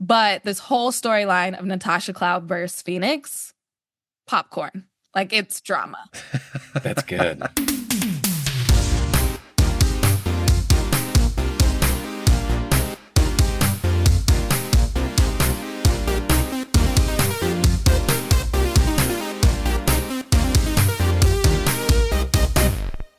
But this whole storyline of Natasha Cloud versus Phoenix, popcorn. Like, it's drama. That's good.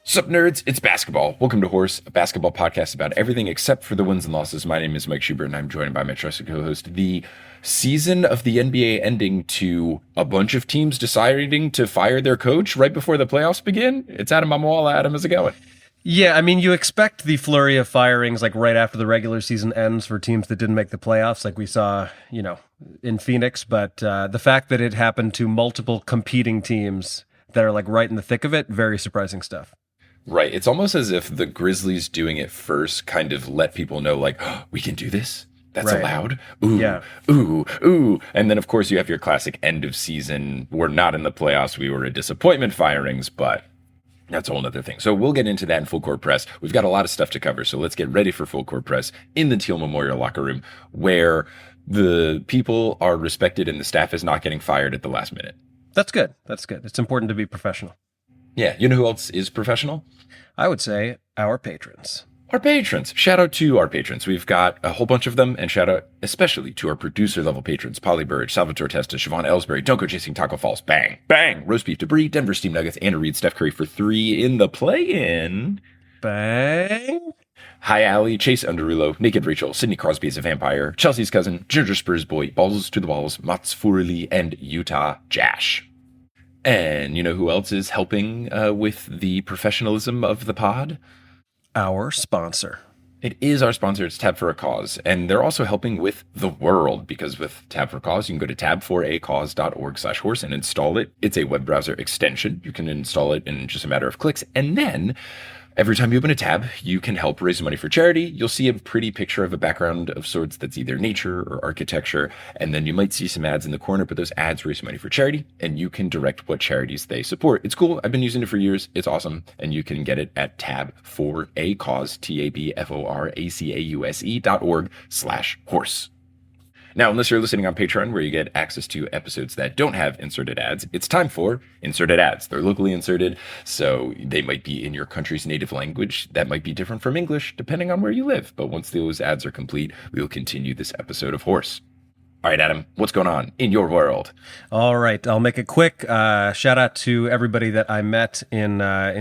Sup, nerds? It's basketball. Welcome to Horse, a basketball podcast about everything except for the wins and losses. My name is Mike Schubert, and I'm joined by my trusted co-host. The season of the NBA ending to a bunch of teams deciding to fire their coach right before the playoffs begin. It's Adam Mamawala. Adam, how's it going? Yeah, I mean, you expect the flurry of firings like right after the regular season ends for teams that didn't make the playoffs, like we saw, in Phoenix. But the fact that it happened to multiple competing teams that are like right in the thick of it, very surprising stuff. Right. It's almost as if the Grizzlies doing it first kind of let people know, like, oh, we can do this. That's right. Allowed. Ooh, yeah. Ooh. And then, of course, you have your classic end of season. We're not in the playoffs. We were a disappointment firings, but that's a whole other thing. So we'll get into that in Full Court Press. We've got a lot of stuff to cover. So let's get ready for Full Court Press in the Teal Memorial locker room, where the people are respected and the staff is not getting fired at the last minute. That's good. It's important to be professional. Yeah. You know who else is professional? I would say our patrons. Our patrons. Shout out to our patrons. We've got a whole bunch of them, and shout out especially to our producer level patrons: Polly Burridge, Salvatore Testa, Siobhan Ellsbury, Don't Go Chasing Taco Falls, Bang, Bang, Roast Beef Debris, Denver Steam Nuggets, Anna Reed, Steph Curry for 3 in the play-in. Bang. Hi Allie, Chase Underulo, Naked Rachel, Sidney Crosby is a vampire, Chelsea's cousin, Ginger Spurs boy, Balls to the Balls, Mats Furley, and Utah Jash. And you know who else is helping with the professionalism of the pod? Our sponsor. It is our sponsor. It's Tab for a Cause. And they're also helping with the world, because with Tab for a Cause, you can go to tab4acause.org/horse and install it. It's a web browser extension. You can install it in just a matter of clicks. And then every time you open a tab, you can help raise money for charity. You'll see a pretty picture of a background of sorts that's either nature or architecture. And then you might see some ads in the corner, but those ads raise money for charity, and you can direct what charities they support. It's cool. I've been using it for years. It's awesome. And you can get it at tab4acause, tabforacause.org/horse. Now, unless you're listening on Patreon, where you get access to episodes that don't have inserted ads, it's time for inserted ads. They're locally inserted, so they might be in your country's native language. That might be different from English, depending on where you live. But once those ads are complete, we will continue this episode of Horse. All right, Adam, what's going on in your world? All right, I'll make it quick. Shout out to everybody that I met in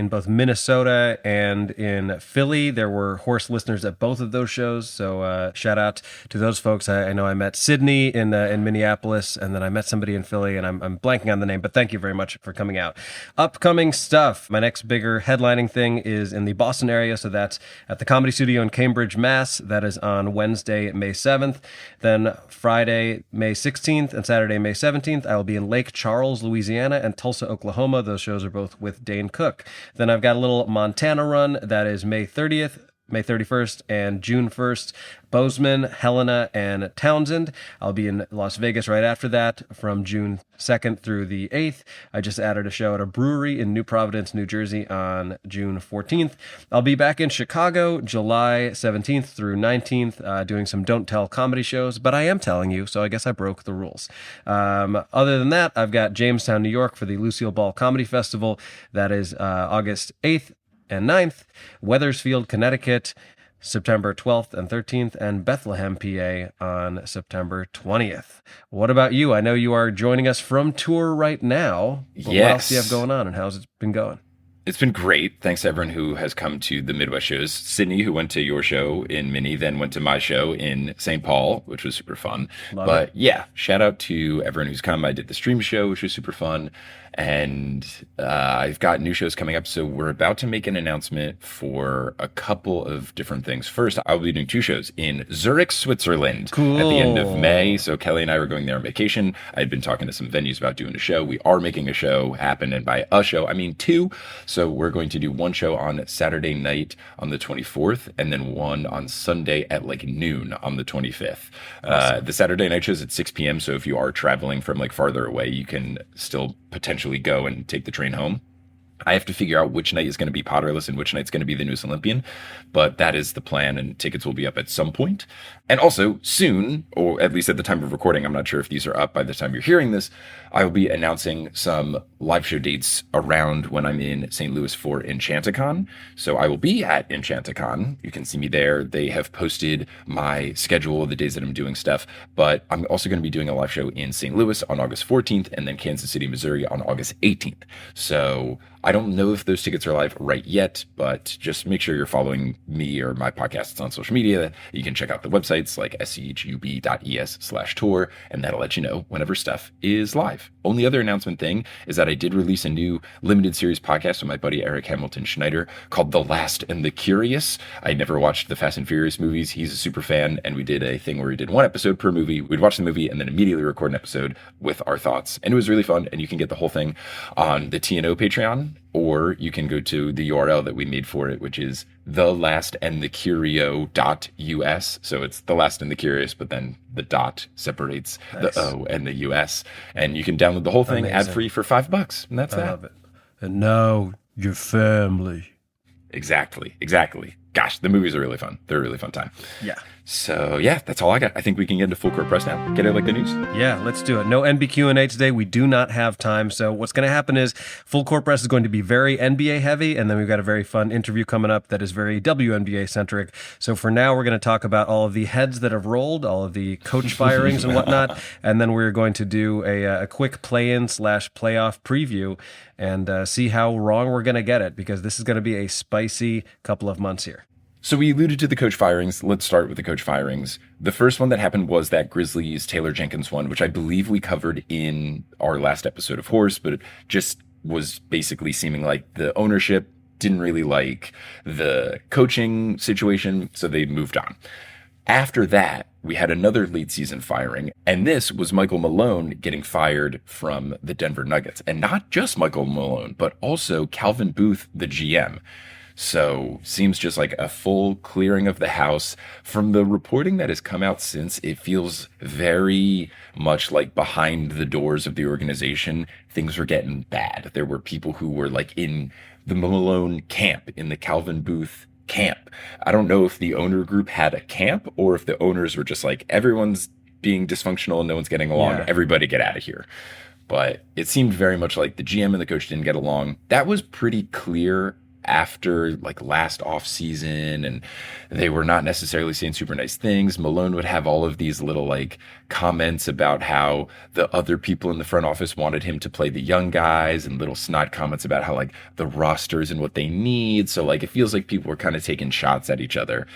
both Minnesota and in Philly. There were Horse listeners at both of those shows, so shout out to those folks. I know I met Sydney in Minneapolis, and then I met somebody in Philly, and I'm blanking on the name, but thank you very much for coming out. Upcoming stuff. My next bigger headlining thing is in the Boston area, so that's at the Comedy Studio in Cambridge, Mass. That is on Wednesday, May 7th. Then Friday, May 16th, and Saturday, May 17th, I will be in Lake Charles, Louisiana, and Tulsa, Oklahoma. Those shows are both with Dane Cook. Then I've got a little Montana run. That is May 30th, May 31st, and June 1st. Bozeman, Helena, and Townsend. I'll be in Las Vegas right after that from June 2nd through the 8th. I just added a show at a brewery in New Providence, New Jersey on June 14th. I'll be back in Chicago July 17th through 19th doing some Don't Tell comedy shows, but I am telling you, so I guess I broke the rules. Other than that, I've got Jamestown, New York for the Lucille Ball Comedy Festival. That is August 8th and 9th. Wethersfield, Connecticut, September 12th and 13th, and Bethlehem, PA on September 20th. What about you? I know you are joining us from tour right now. But yes. What else do you have going on, and how's it been going? It's been great. Thanks to everyone who has come to the Midwest shows. Sydney, who went to your show in Minnie, then went to my show in St. Paul, which was super fun. But yeah, shout out to everyone who's come. I did the stream show, which was super fun. And I've got new shows coming up. So we're about to make an announcement for a couple of different things. First, I'll be doing 2 shows in Zurich, Switzerland at the end of May. So Kelly and I were going there on vacation. I'd been talking to some venues about doing a show. We are making a show happen. And by a show, I mean 2. So we're going to do one show on Saturday night on the 24th, and then one on Sunday at like noon on the 25th. Awesome. The Saturday night show's at 6 p.m. So if you are traveling from like farther away, you can still potentially go and take the train home. I have to figure out which night is going to be Potterless and which night's going to be the Newest Olympian, but that is the plan, and tickets will be up at some point. And also soon, or at least at the time of recording, I'm not sure if these are up by the time you're hearing this, I will be announcing some live show dates around when I'm in St. Louis for Enchanticon. So I will be at Enchanticon. You can see me there. They have posted my schedule of the days that I'm doing stuff, but I'm also going to be doing a live show in St. Louis on August 14th and then Kansas City, Missouri on August 18th. So I don't know if those tickets are live right yet, but just make sure you're following me or my podcasts on social media. You can check out the websites like schub.es/tour, and that'll let you know whenever stuff is live. Only other announcement thing is that I did release a new limited series podcast with my buddy Eric Hamilton Schneider called The Last and the Curious. I never watched the Fast and Furious movies. He's a super fan, and we did a thing where we did one episode per movie. We'd watch the movie and then immediately record an episode with our thoughts, and it was really fun. And you can get the whole thing on the TNO Patreon, or you can go to the URL that we made for it, which is thelastandthecurio.us. So it's The Last and the Curious, but then the dot separates the O and the US. And you can download the whole thing ad-free for $5. And that's that. I love it. And now your family. Exactly. Gosh, the movies are really fun. They're a really fun time. Yeah. So yeah, that's all I got. I think we can get into full court press now. Get it like the news. Yeah, let's do it. No NBQ&A today. We do not have time. So what's going to happen is full court press is going to be very NBA heavy, and then we've got a very fun interview coming up that is very WNBA centric. So for now, we're going to talk about all of the heads that have rolled, all of the coach firings and whatnot, and then we're going to do a quick play-in/playoff preview and see how wrong we're going to get it, because this is going to be a spicy couple of months here. So we alluded to the coach firings. Let's start with the coach firings. The first one that happened was that Grizzlies Taylor Jenkins one, which I believe we covered in our last episode of Horse, but it just was basically seeming like the ownership didn't really like the coaching situation, so they moved on. After that, we had another late season firing, and this was Michael Malone getting fired from the Denver Nuggets. And not just Michael Malone, but also Calvin Booth, the GM. So seems just like a full clearing of the house. From the reporting that has come out since, it feels very much like behind the doors of the organization, things were getting bad. There were people who were like in the Malone camp, in the Calvin Booth camp. I don't know if the owner group had a camp or if the owners were just like, everyone's being dysfunctional and no one's getting along. Yeah. Everybody get out of here. But it seemed very much like the GM and the coach didn't get along. That was pretty clear after like last off season, and they were not necessarily saying super nice things. Malone would have all of these little like comments about how the other people in the front office wanted him to play the young guys, and little snide comments about how like the rosters and what they need. So like it feels like people were kind of taking shots at each other.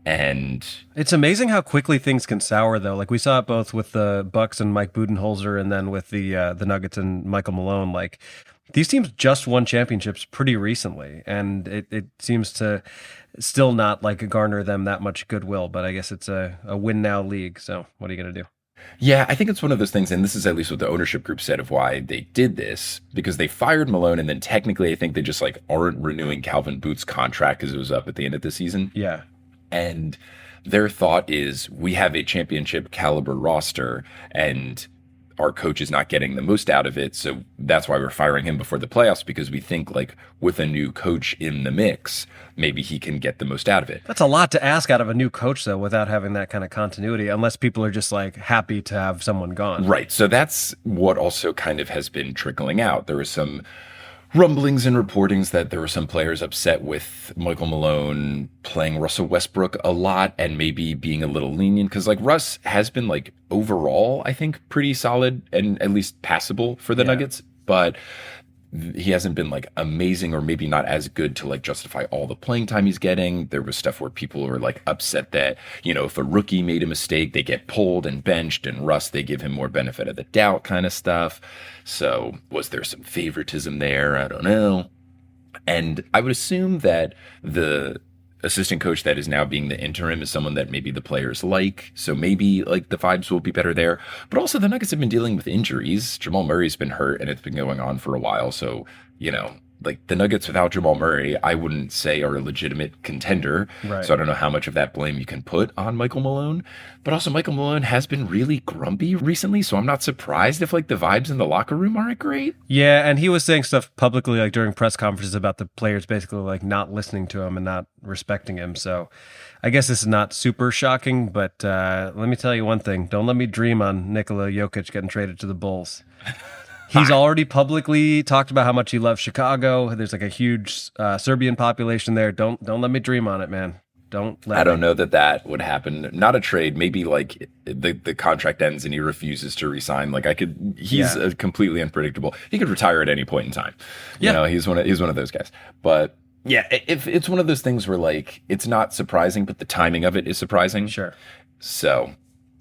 And it's amazing how quickly things can sour, though. Like we saw it both with the Bucks and Mike Budenholzer, and then with the Nuggets and Michael Malone. Like these teams just won championships pretty recently, and it seems to still not like garner them that much goodwill. But I guess it's a win now league. So what are you going to do? Yeah, I think it's one of those things, and this is at least what the ownership group said of why they did this, because they fired Malone, and then technically I think they just like aren't renewing Calvin Booth's contract because it was up at the end of the season. Yeah. And their thought is, we have a championship caliber roster and our coach is not getting the most out of it. So that's why we're firing him before the playoffs, because we think like with a new coach in the mix, maybe he can get the most out of it. That's a lot to ask out of a new coach, though, without having that kind of continuity, unless people are just like happy to have someone gone. Right. So that's what also kind of has been trickling out. There was some rumblings and reportings that there were some players upset with Michael Malone playing Russell Westbrook a lot and maybe being a little lenient, because like Russ has been like overall, I think, pretty solid and at least passable for the Nuggets, but he hasn't been like amazing, or maybe not as good to like justify all the playing time he's getting. There was stuff where people were like upset that, you know, if a rookie made a mistake, they get pulled and benched, and Russ, they give him more benefit of the doubt kind of stuff. So was there some favoritism there? I don't know. And I would assume that the assistant coach that is now being the interim is someone that maybe the players like. So maybe like the vibes will be better there. But also the Nuggets have been dealing with injuries. Jamal Murray's been hurt and it's been going on for a while. So, you know, like the Nuggets without Jamal Murray, I wouldn't say are a legitimate contender. Right. So I don't know how much of that blame you can put on Michael Malone. But also Michael Malone has been really grumpy recently, so I'm not surprised if like the vibes in the locker room aren't great. Yeah, and he was saying stuff publicly, like during press conferences, about the players basically like not listening to him and not respecting him. So I guess this is not super shocking, but let me tell you one thing. Don't let me dream on Nikola Jokic getting traded to the Bulls. He's already publicly talked about how much he loves Chicago. There's like a huge Serbian population there. Don't let me dream on it, man. I don't know that would happen. Not a trade. Maybe like the contract ends and he refuses to resign. Like he's completely unpredictable. He could retire at any point in time. You know, he's one of those guys. But yeah, if it's one of those things where like it's not surprising, but the timing of it is surprising. Sure. So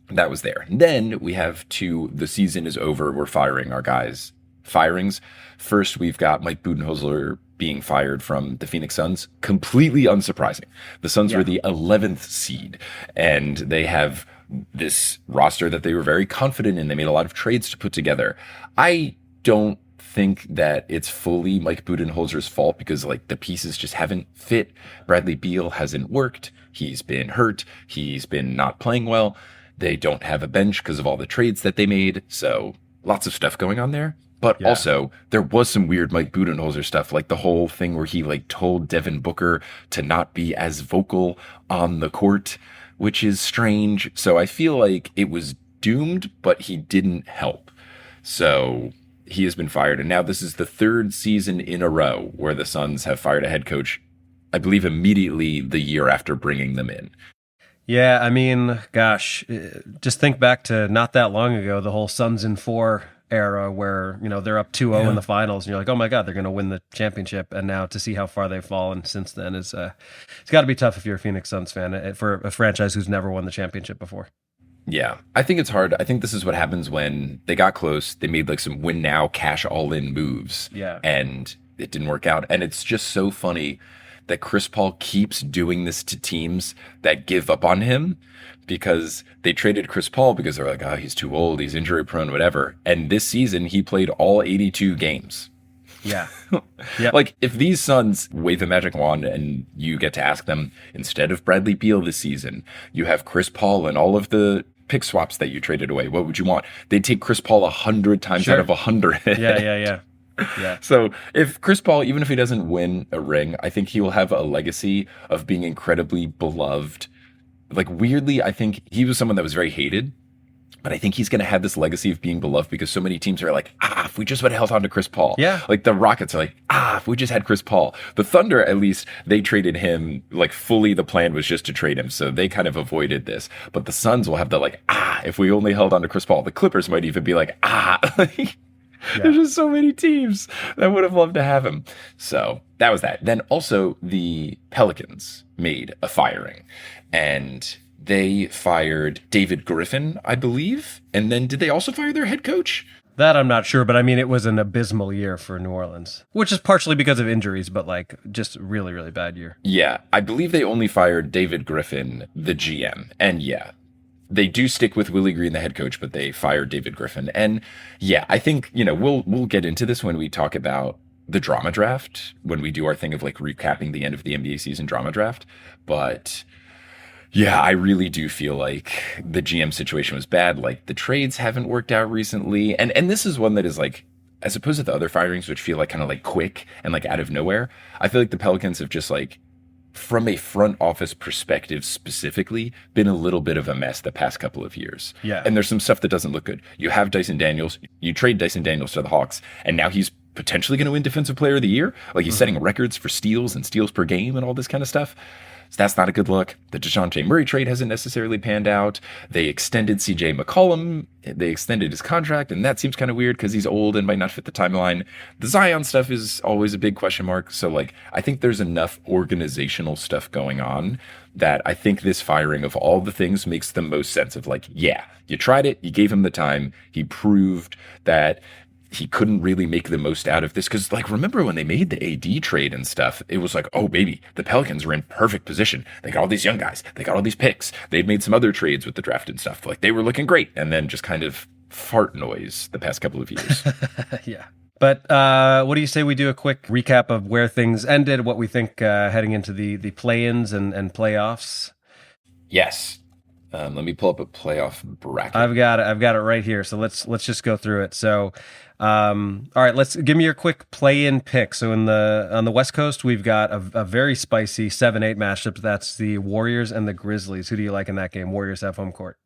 that was there. And then we have the season is over. We're firing our guys. Firings. First, we've got Mike Budenholzer being fired from the Phoenix Suns. Completely unsurprising. The Suns were the 11th seed, and they have this roster that they were very confident in. They made a lot of trades to put together. I don't think that it's fully Mike Budenholzer's fault because like the pieces just haven't fit. Bradley Beal hasn't worked. He's been hurt. He's been not playing well. They don't have a bench because of all the trades that they made. So lots of stuff going on there. But also, there was some weird Mike Budenholzer stuff, like the whole thing where he like told Devin Booker to not be as vocal on the court, which is strange. So I feel like it was doomed, but he didn't help. So he has been fired. And now this is the third season in a row where the Suns have fired a head coach, I believe immediately the year after bringing them in. Yeah, I mean, gosh, just think back to not that long ago, the whole Suns in 4 era where, you know, they're up 2-0 in the finals and you're like, oh my God, they're going to win the championship. And now to see how far they've fallen since then is, it's got to be tough if you're a Phoenix Suns fan for a franchise who's never won the championship before. Yeah, I think it's hard. I think this is what happens when they got close. They made like some win now, cash all in moves. Yeah. And it didn't work out. And it's just so funny that Chris Paul keeps doing this to teams that give up on him because they traded Chris Paul because they're like, oh, he's too old, he's injury prone, whatever. And this season he played all 82 games. Yeah. Like if these Suns wave a magic wand and you get to ask them, instead of Bradley Beal this season, you have Chris Paul and all of the pick swaps that you traded away, what would you want? They'd take Chris Paul 100 times out of 100. Yeah. So if Chris Paul, even if he doesn't win a ring, I think he will have a legacy of being incredibly beloved. Like weirdly, I think he was someone that was very hated, but I think he's going to have this legacy of being beloved because so many teams are like, if we just would have held on to Chris Paul. Yeah. Like the Rockets are like, if we just had Chris Paul. The Thunder, at least, they traded him, like fully the plan was just to trade him. So they kind of avoided this. But the Suns will have the like, if we only held on to Chris Paul. The Clippers might even be like, There's just so many teams that would have loved to have him. So that was that. Then also the Pelicans made a firing and they fired David Griffin, I believe. And then did they also fire their head coach? That I'm not sure, but I mean, it was an abysmal year for New Orleans, which is partially because of injuries, but like just really, really bad year. Yeah, I believe they only fired David Griffin, the GM. And they do stick with Willie Green, the head coach, but they fired David Griffin. And I think, we'll get into this when we talk about the drama draft, when we do our thing of like recapping the end of the NBA season drama draft. But I really do feel like the GM situation was bad. Like the trades haven't worked out recently. And this is one that is like, as opposed to the other firings, which feel like kind of like quick and like out of nowhere, I feel like the Pelicans have just like, from a front office perspective specifically, been a little bit of a mess the past couple of years. Yeah. And there's some stuff that doesn't look good. You have Dyson Daniels. You trade Dyson Daniels to the Hawks, and now he's potentially going to win Defensive Player of the Year. Like he's setting records for steals and steals per game and all this kind of stuff. So that's not a good look. The DeJounte Murray trade hasn't necessarily panned out. They extended CJ McCollum. They extended his contract, and that seems kind of weird because he's old and might not fit the timeline. The Zion stuff is always a big question mark. So, like, I think there's enough organizational stuff going on that I think this firing of all the things makes the most sense of, like, you tried it. You gave him the time. He proved that he couldn't really make the most out of this. Because, like, remember when they made the AD trade and stuff, it was like, oh, baby, the Pelicans were in perfect position. They got all these young guys. They got all these picks. They'd made some other trades with the draft and stuff. Like, they were looking great. And then just kind of fart noise the past couple of years. Yeah. But what do you say we do a quick recap of where things ended, what we think heading into the play-ins and playoffs? Yes. Let me pull up a playoff bracket. I've got it right here. So let's just go through it. So, all right, let's give me your quick play-in pick. So on the West Coast, we've got a very spicy 7-8 matchup. That's the Warriors and the Grizzlies. Who do you like in that game? Warriors have home court.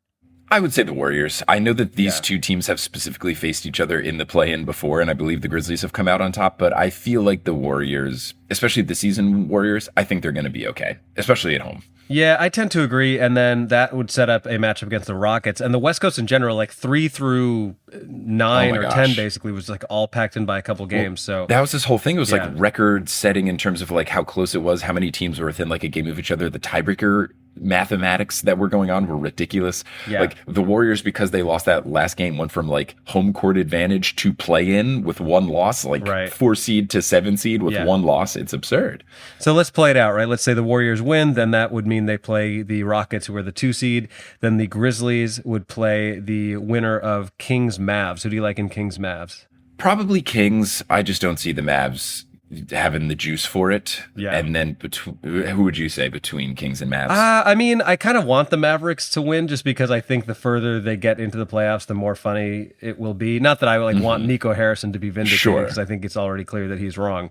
I would say the Warriors. I know that these two teams have specifically faced each other in the play-in before, and I believe the Grizzlies have come out on top, but I feel like the Warriors, especially the season Warriors, I think they're going to be okay, especially at home. Yeah, I tend to agree, and then that would set up a matchup against the Rockets. And the West Coast in general, like 3 through 9 or 10 basically was like all packed in by a couple games. So that was this whole thing. It was like record setting in terms of like how close it was, how many teams were within like a game of each other. The tiebreaker mathematics that were going on were ridiculous. Yeah. Like the Warriors, because they lost that last game, went from like home court advantage to play in with one loss, like 4 seed to 7 seed with one loss. It's absurd. So let's play it out, right? Let's say the Warriors win, then that would mean they play the Rockets, who are the 2 seed. Then the Grizzlies would play the winner of Kings Mavs. Who do you like in Kings Mavs? Probably Kings. I just don't see the Mavs having the juice for it. Yeah. And then who would you say between Kings and Mavs? I mean, I kind of want the Mavericks to win just because I think the further they get into the playoffs, the more funny it will be. Not that I want Nico Harrison to be vindicated, because I think it's already clear that he's wrong.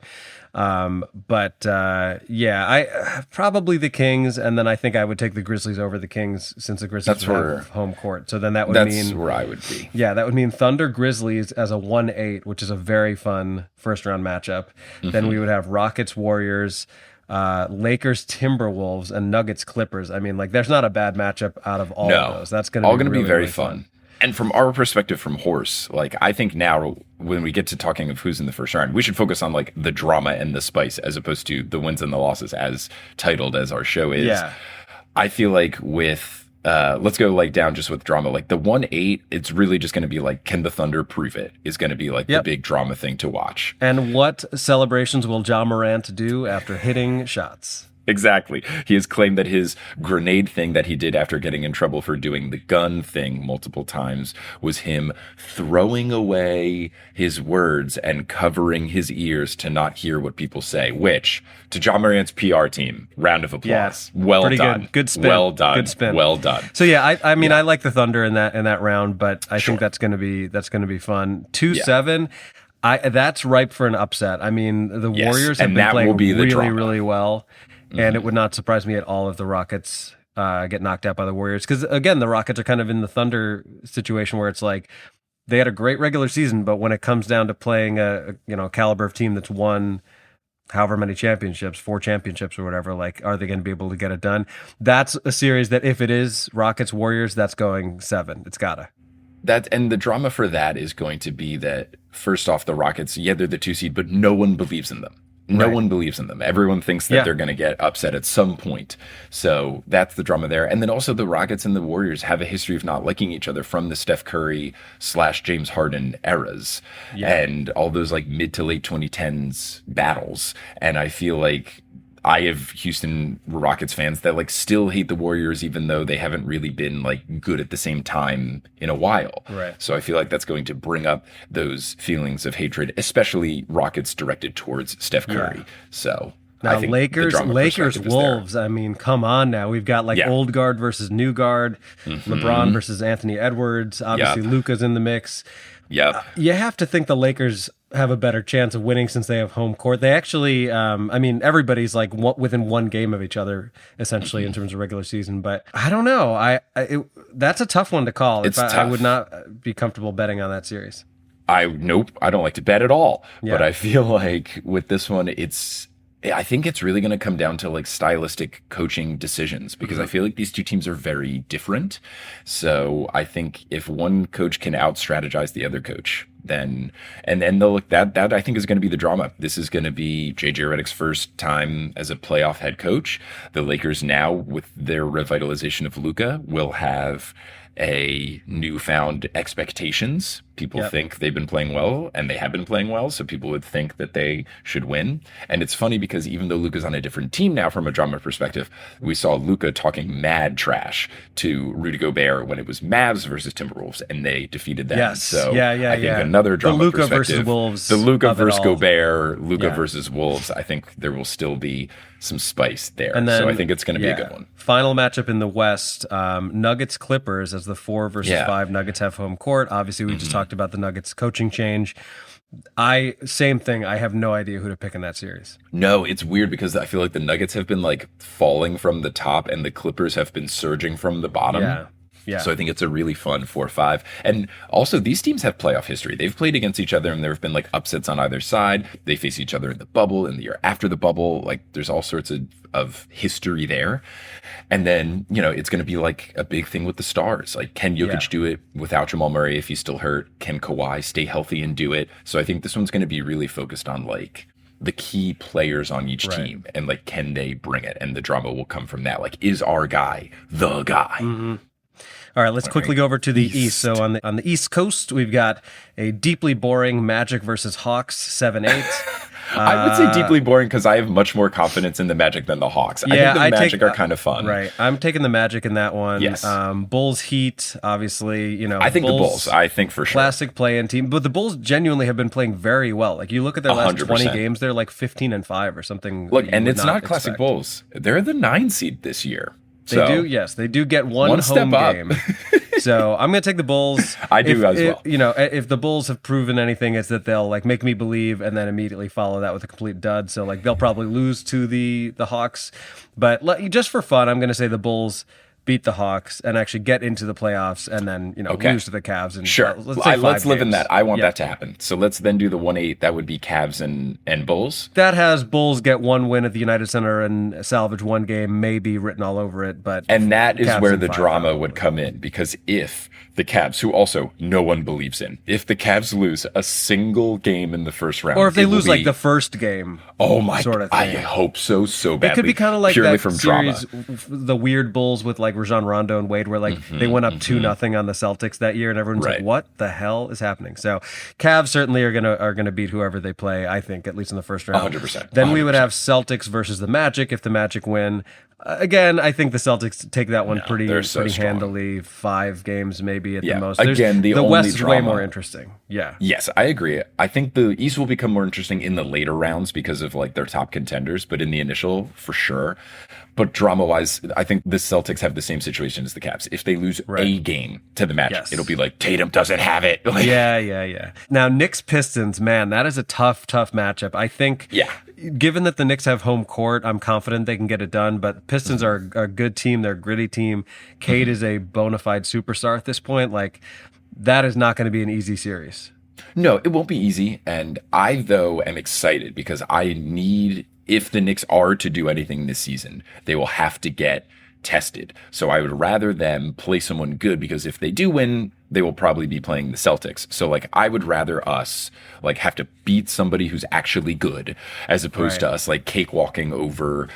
I probably the Kings, and then I think I would take the Grizzlies over the Kings since the Grizzlies have home court. So then that would mean that's where I would be. Yeah, that would mean Thunder Grizzlies as a 1-8, which is a very fun first round matchup. Then we would have Rockets Warriors, Lakers Timberwolves, and Nuggets Clippers. I mean, like there's not a bad matchup out of all of those. That's going to be very fun. And from our perspective from Horse, like I think now when we get to talking of who's in the first round, we should focus on like the drama and the spice as opposed to the wins and the losses as titled as our show is. Yeah. I feel like with let's go like down just with drama. Like the 1-8, it's really just going to be like, can the Thunder prove it? Is going to be like the big drama thing to watch. And what celebrations will Ja Morant do after hitting shots? Exactly. He has claimed that his grenade thing that he did after getting in trouble for doing the gun thing multiple times was him throwing away his words and covering his ears to not hear what people say, which, to Ja Morant's PR team, round of applause. Yeah, well done. Good spin. Well done. Good spin. Well done. So I mean, I like the Thunder in that round, but I think that's going to be fun. 2-7. That's ripe for an upset. I mean, the Warriors have been playing really well. And it would not surprise me at all if the Rockets get knocked out by the Warriors. Because, again, the Rockets are kind of in the Thunder situation where it's like they had a great regular season, but when it comes down to playing a caliber of team that's won however many championships, 4 championships or whatever, like, are they going to be able to get it done? That's a series that if it is Rockets-Warriors, that's going 7. It's gotta. And the drama for that is going to be that, first off, the Rockets, they're the 2 seed, but no one believes in them. No one believes in them. Everyone thinks that they're going to get upset at some point. So that's the drama there. And then also the Rockets and the Warriors have a history of not liking each other from the Steph Curry / James Harden eras and all those like mid to late 2010s battles. And I feel like I have Houston Rockets fans that like still hate the Warriors, even though they haven't really been like good at the same time in a while. Right. So I feel like that's going to bring up those feelings of hatred, especially Rockets directed towards Steph Curry. So now I think Lakers Wolves. I mean, come on now. We've got like old guard versus new guard, LeBron versus Anthony Edwards. Obviously, Luka's in the mix. Yep. You have to think the Lakers have a better chance of winning since they have home court. They actually, I mean, everybody's like within 1 game of each other, essentially, in terms of regular season. But I don't know. That's a tough one to call. It's tough. I would not be comfortable betting on that series. Nope. I don't like to bet at all. Yeah. But I feel like with this one, I think it's really going to come down to like stylistic coaching decisions because I feel like these two teams are very different. So I think if one coach can out strategize the other coach, then they'll look that I think is going to be the drama. This is going to be JJ Redick's first time as a playoff head coach. The Lakers now, with their revitalization of Luka, will have a newfound expectations People Yep. think they've been playing well, and they have been playing well, so people would think that they should win. And it's funny because even though Luka's on a different team now from a drama perspective, we saw Luka talking mad trash to Rudy Gobert when it was Mavs versus Timberwolves, and they defeated them. Yes. So Yeah, I think another the drama Luka perspective, versus Wolves, the Luka of it versus all. Gobert, Luka Yeah. versus Wolves. I think there will still be some spice there. And then, so I think it's going to be a good one. Final matchup in the West, Nuggets Clippers as the 4 versus 5. Nuggets have home court. Obviously, we just talked about the Nuggets coaching change. Same thing. I have no idea who to pick in that series. No, it's weird because I feel like the Nuggets have been like falling from the top and the Clippers have been surging from the bottom. Yeah. So I think it's a really fun 4-5. And also, these teams have playoff history. They've played against each other, and there have been like upsets on either side. They face each other in the bubble, in the year after the bubble. Like, there's all sorts of history there. And then, it's going to be like a big thing with the stars. Like, can Jokic do it without Jamal Murray if he's still hurt? Can Kawhi stay healthy and do it? So I think this one's going to be really focused on like the key players on each team and like, can they bring it? And the drama will come from that. Like, is our guy the guy? Mm-hmm. All right, let's quickly go over to the East. So on the East Coast, we've got a deeply boring Magic versus Hawks 7-8. I would say deeply boring because I have much more confidence in the Magic than the Hawks. Yeah, I think the Magic are kind of fun. Right. I'm taking the Magic in that one. Yes. Bulls Heat, obviously, I think the Bulls. I think for sure. Classic play-in team. But the Bulls genuinely have been playing very well. Like, you look at their last 20 100%. games, they're like 15-5 or something. Look, and it's not expect. classic Bulls. They're the 9 seed this year. They do, yes. They do get one home step up. game. So I'm going to take the Bulls. I do as well. If the Bulls have proven anything, it's that they'll like make me believe and then immediately follow that with a complete dud. So like they'll probably lose to the Hawks. But just for fun, I'm going to say the Bulls beat the Hawks and actually get into the playoffs and then, lose to the Cavs. And Sure. let's live in games. that. I want that to happen. So let's then do the 1-8. That would be Cavs and Bulls. That has Bulls get one win at the United Center and salvage one game, maybe written all over it. And that is Cavs where in the 5 drama probably. would come in, because if the Cavs, who also no one believes in, if the Cavs lose a single game in the first round, Or if they it will lose like be- the first game. oh my, sort of I thing. hope so badly. It could be kind of like purely that from series, drama. the weird Bulls with like Rajon Rondo and Wade, where like they went up 2-0 on the Celtics that year, and everyone's like, Right. "What the hell is happening?" So, Cavs certainly are gonna beat whoever they play. I think at least in the first round. 100%. Then we would have Celtics versus the Magic if the Magic win. Again, I think the Celtics take that one pretty they're so strong. handily. 5 games maybe at Yeah. the most. Again, the only West is way drama- more interesting. Yeah. Yes, I agree. I think the East will become more interesting in the later rounds because of like their top contenders, but in the initial, for sure. But drama-wise, I think the Celtics have the same situation as the Cavs. If they lose a game to the Magic, Yes. it'll be like Tatum doesn't have it. Like, Yeah. Now, Knicks Pistons, man, that is a tough matchup. I think, given that the Knicks have home court, I'm confident they can get it done. But Pistons are a good team. They're a gritty team. Cade is a bona fide superstar at this point. Like, that is not going to be an easy series. No, it won't be easy. And I, though, am excited because I need, if the Knicks are to do anything this season, they will have to get tested. So I would rather them play someone good, because if they do win, they will probably be playing the Celtics. So like, I would rather us like have to beat somebody who's actually good, as opposed to us like cakewalking over,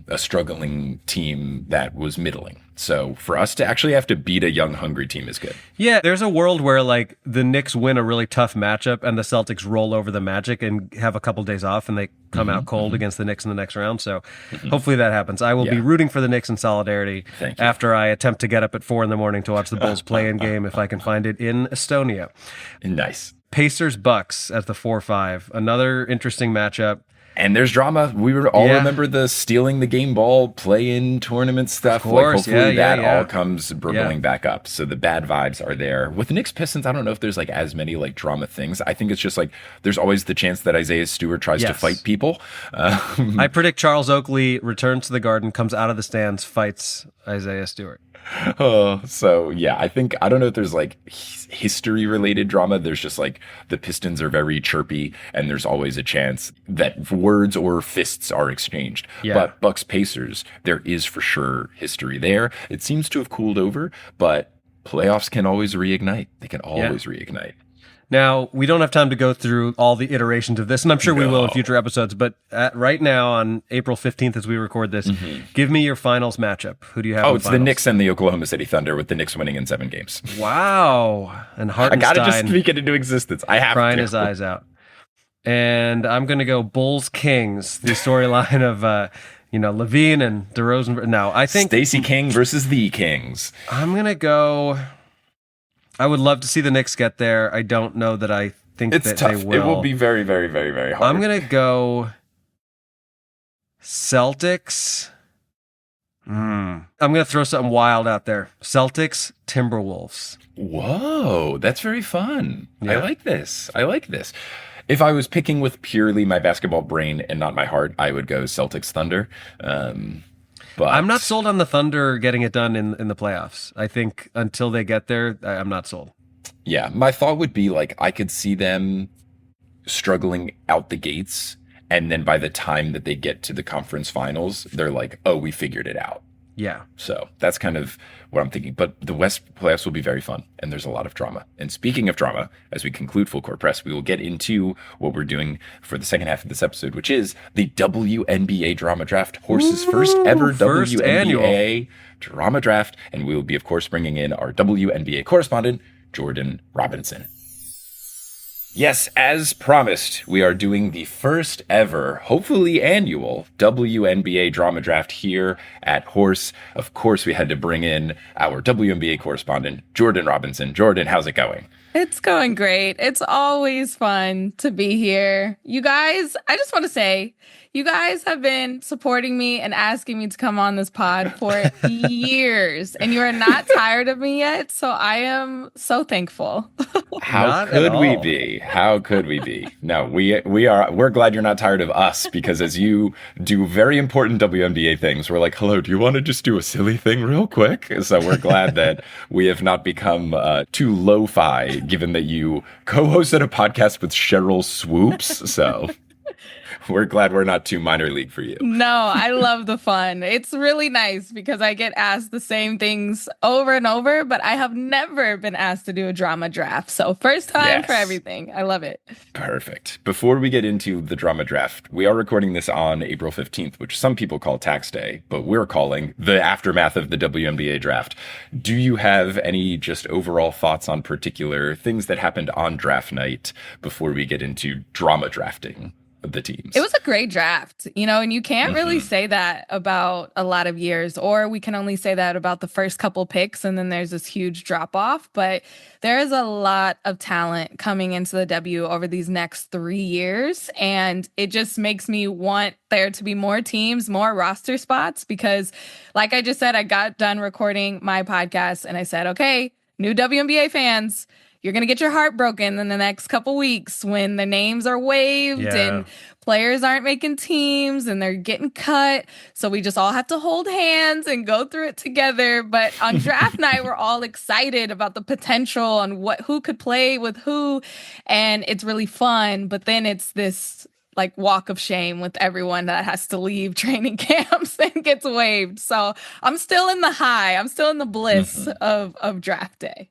a struggling team that was middling. So for us to actually have to beat a young, hungry team is good. Yeah, there's a world where like the Knicks win a really tough matchup and the Celtics roll over the Magic and have a couple days off and they come out cold against the Knicks in the next round. So hopefully that happens. I will be rooting for the Knicks in solidarity after I attempt to get up at 4 a.m. to watch the Bulls play-in game if I can find it in Estonia. Nice. Pacers Bucks as the 4-5. Another interesting matchup. And there's drama. We all remember the stealing the game ball, play-in tournament stuff. Of course, hopefully that yeah. all comes burbling back up. So the bad vibes are there. With the Knicks Pistons, I don't know if there's like as many like drama things. I think it's just like there's always the chance that Isaiah Stewart tries to fight people. I predict Charles Oakley returns to the Garden, comes out of the stands, fights Isaiah Stewart. So yeah, I don't know if there's like history related drama. There's just like the Pistons are very chirpy and there's always a chance that words or fists are exchanged. But Bucks Pacers, there is for sure history there. It seems to have cooled over, but playoffs can always reignite. They can always reignite. Now, we don't have time to go through all the iterations of this, and I'm sure we will in No. future episodes, but right now, on April 15th, as we record this, give me your finals matchup. Who do you have in It's the finals? Knicks and the Oklahoma City Thunder, with the Knicks winning in 7 games. Wow. And I Hartenstein gotta just speak it into existence. I have crying to. his eyes out. And I'm going to go Bulls-Kings, the storyline of, Levine and DeRozan. No, I think Stacey King versus the Kings. I'm going to go... I would love to see the Knicks get there. I don't know that I think It's that tough. they will. It will be very, very, very, very hard. I'm going to go Celtics. I'm going to throw something wild out there. Celtics, Timberwolves. Whoa, that's very fun. Yeah. I like this. If I was picking with purely my basketball brain and not my heart, I would go Celtics Thunder. But I'm not sold on the Thunder getting it done in the playoffs. I think until they get there, I'm not sold. Yeah, my thought would be like I could see them struggling out the gates, and then by the time that they get to the conference finals, they're like, "Oh, we figured it out." Yeah. So that's kind of what I'm thinking. But the West playoffs will be very fun, and there's a lot of drama. And speaking of drama, as we conclude Full Court Press, we will get into what we're doing for the second half of this episode, which is the WNBA Drama Draft, Horse's first ever first WNBA Drama Draft. And we will be, of course, bringing in our WNBA correspondent, Jordan Robinson. Yes, as promised, we are doing the first ever, hopefully annual, WNBA Drama Draft here at Horse. Of course, we had to bring in our WNBA correspondent, Jordan Robinson. Jordan, how's it going? It's going great. It's always fun to be here. You guys, I just want to say, you guys have been supporting me and asking me to come on this pod for years, and you are not tired of me yet, so I am so thankful. How could we be? How could we be? No, we're glad you're not tired of us, because as you do very important WNBA things, we're like, hello, do you want to just do a silly thing real quick? So we're glad that we have not become too lo-fi, given that you co-hosted a podcast with Cheryl Swoops. So we're glad we're not too minor league for you. No, I love the fun. It's really nice because I get asked the same things over and over, but I have never been asked to do a drama draft. So first time for everything. I love it. Perfect. Before we get into the drama draft, we are recording this on April 15th, which some people call tax day, but we're calling the aftermath of the WNBA draft. Do you have any just overall thoughts on particular things that happened on draft night before we get into drama drafting of the teams? It was a great draft, and you can't really say that about a lot of years, or we can only say that about the first couple picks, and then there's this huge drop off. But there is a lot of talent coming into the W over these next 3 years, and it just makes me want there to be more teams, more roster spots, because like I just said, I got done recording my podcast and I said, okay, new WNBA fans, you're going to get your heart broken in the next couple weeks when the names are waived and players aren't making teams and they're getting cut. So we just all have to hold hands and go through it together. But on draft night, we're all excited about the potential on who could play with who. And it's really fun. But then it's this like walk of shame with everyone that has to leave training camps and gets waived. So I'm still in the high. I'm still in the bliss of draft day.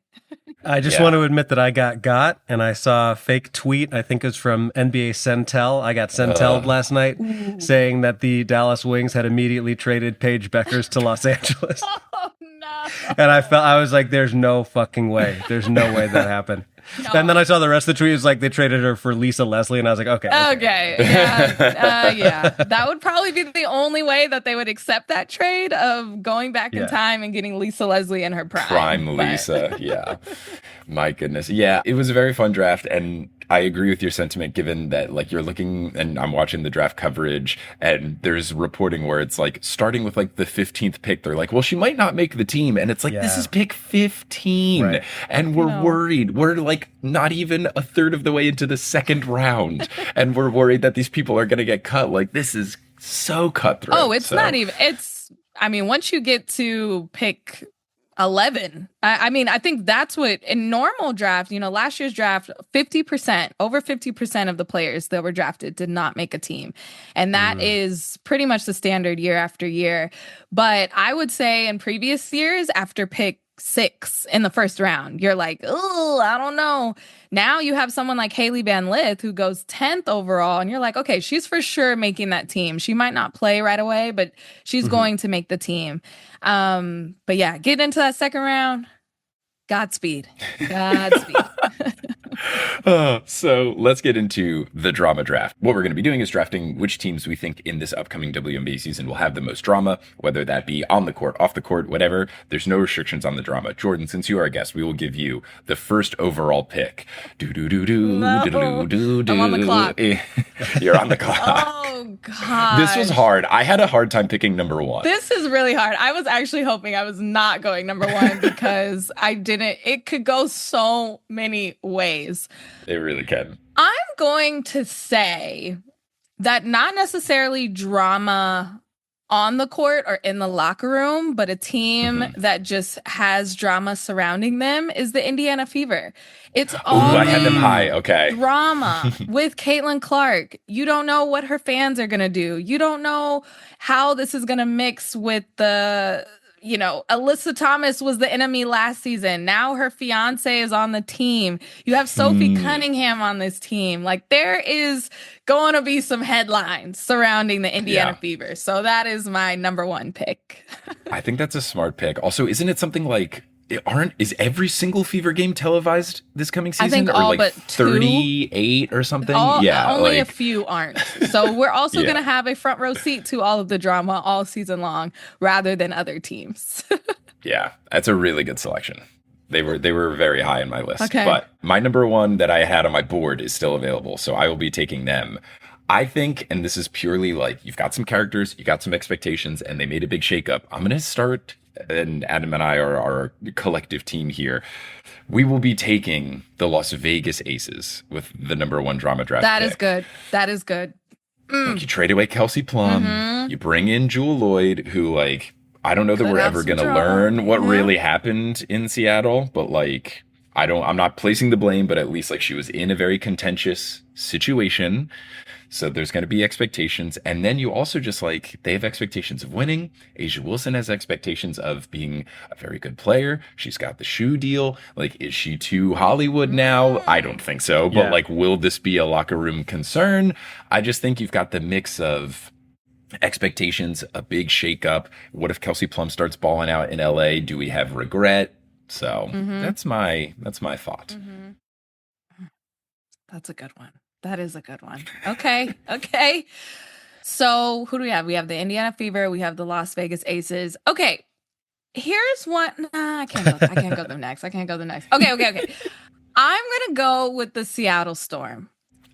I just want to admit that I got, and I saw a fake tweet. I think it was from NBA Centel. I got Centelled last night, saying that the Dallas Wings had immediately traded Paige Beckers to Los Angeles. Oh, no. And I was like, there's no fucking way. There's no way that happened. No. And then I saw the rest of the tweet. It was like they traded her for Lisa Leslie, and I was like, okay. Yeah. That would probably be the only way that they would accept that trade of going back in time and getting Lisa Leslie in her prime. Lisa, yeah. My goodness. Yeah, it was a very fun draft, and I agree with your sentiment, given that like you're looking and I'm watching the draft coverage and there's reporting where it's like starting with like the 15th pick. They're like, well, she might not make the team. And it's like, this is pick 15. Right. And we're worried. We're like not even a third of the way into the second round. And we're worried that these people are going to get cut. Like this is so cutthroat. Oh, it's not even, once you get to pick 11. I think that's what in normal draft, last year's draft, over 50% of the players that were drafted did not make a team. And that is pretty much the standard year after year. But I would say in previous years, after pick 6 in the first round. You're like, oh, I don't know. Now you have someone like Haley Van Lith who goes 10th overall, and you're like, okay, she's for sure making that team. She might not play right away, but she's going to make the team. But yeah, get into that second round. Godspeed. Godspeed. So let's get into the drama draft. What we're going to be doing is drafting which teams we think in this upcoming WNBA season will have the most drama, whether that be on the court, off the court, whatever. There's no restrictions on the drama. Jordan, since you are a guest, we will give you the first overall pick. I'm on the clock. You're on the clock. Oh, God. This was hard. I had a hard time picking number 1. This is really hard. I was actually hoping I was not going number 1 because it could go so many ways. It really can. I'm going to say that not necessarily drama on the court or in the locker room, but a team that just has drama surrounding them is the Indiana Fever. It's all I had them high. Okay. Drama with Caitlin Clark. You don't know what her fans are going to do. You don't know how this is going to mix with Alyssa Thomas was the enemy last season. Now her fiance is on the team. You have Sophie Cunningham on this team. Like, there is going to be some headlines surrounding the Indiana Fever. So that is my number 1 pick. I think that's a smart pick. Also, isn't it something like, is every single Fever game televised this coming season? I think all but 38 or something? Only a few aren't. So we're also going to have a front row seat to all of the drama all season long rather than other teams. Yeah, that's a really good selection. They were very high on my list. Okay. But my number 1 that I had on my board is still available, so I will be taking them. I think, and this is purely like, you've got some characters, you got some expectations, and they made a big shakeup. I'm going to start, and Adam and I are our collective team here. We will be taking the Las Vegas Aces with the number 1 drama draft That pick. is good. That is good. Look, you trade away Kelsey Plum. You bring in Jewel Lloyd, who, like, I don't know that we're ever going to learn what really happened in Seattle, but, like, I'm not placing the blame, but at least, like, she was in a very contentious situation. So there's going to be expectations. And then you also just, like, they have expectations of winning. Asia Wilson has expectations of being a very good player. She's got the shoe deal. Like, is she too Hollywood now? I don't think so. But, like, will this be a locker room concern? I just think you've got the mix of expectations, a big shakeup. What if Kelsey Plum starts balling out in LA? Do we have regret? So that's my thought. That's a good one. That is a good one. Okay. Okay. So who do we have? We have the Indiana Fever. We have the Las Vegas Aces. Okay. Here's what. Nah, I can't go them next. Okay. I'm going to go with the Seattle Storm.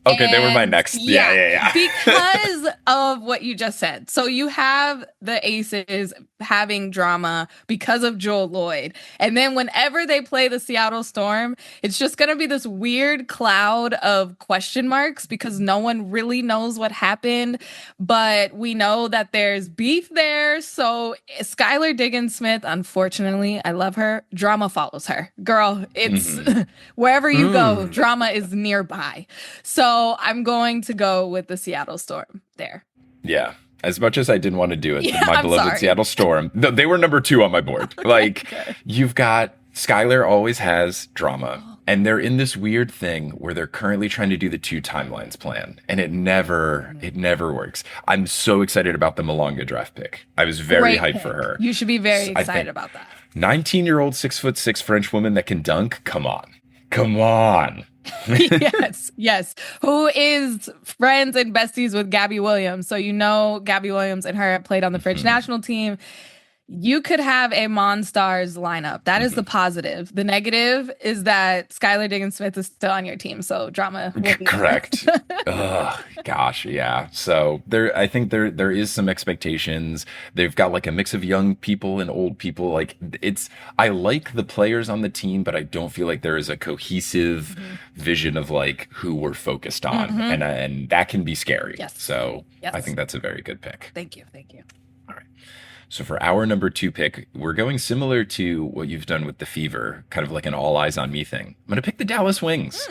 Okay, they were my next. Yeah. Because of what you just said. So you have the Aces having drama because of Joel Lloyd. And then whenever they play the Seattle Storm, it's just going to be this weird cloud of question marks because no one really knows what happened. But we know that there's beef there. So Skylar Diggins-Smith, unfortunately, I love her. Drama follows her. Girl, it's wherever you go, drama is nearby. So I'm going to go with the Seattle Storm there. Yeah. As much as I didn't want to do it, my beloved Seattle Storm, they were number 2 on my board. Like, you've got Skylar always has drama, and they're in this weird thing where they're currently trying to do the 2 timelines plan, and it never works. I'm so excited about the Malonga draft pick. I was very hyped for her. You should be very excited about that. 19-year-old 6'6" French woman that can dunk. Come on. Yes. Who is friends and besties with Gabby Williams. So you know Gabby Williams and her played on the French national team. You could have a Monstars lineup. That is the positive. The negative is that Skylar Diggins-Smith is still on your team, so drama will be correct. Ugh, gosh, yeah. So I think there is some expectations. They've got like a mix of young people and old people. Like I like the players on the team, but I don't feel like there is a cohesive vision of like who we're focused on, and that can be scary. Yes. So I think that's a very good pick. Thank you. All right. So for our number 2 pick, we're going similar to what you've done with the Fever, kind of like an all eyes on me thing. I'm going to pick the Dallas Wings.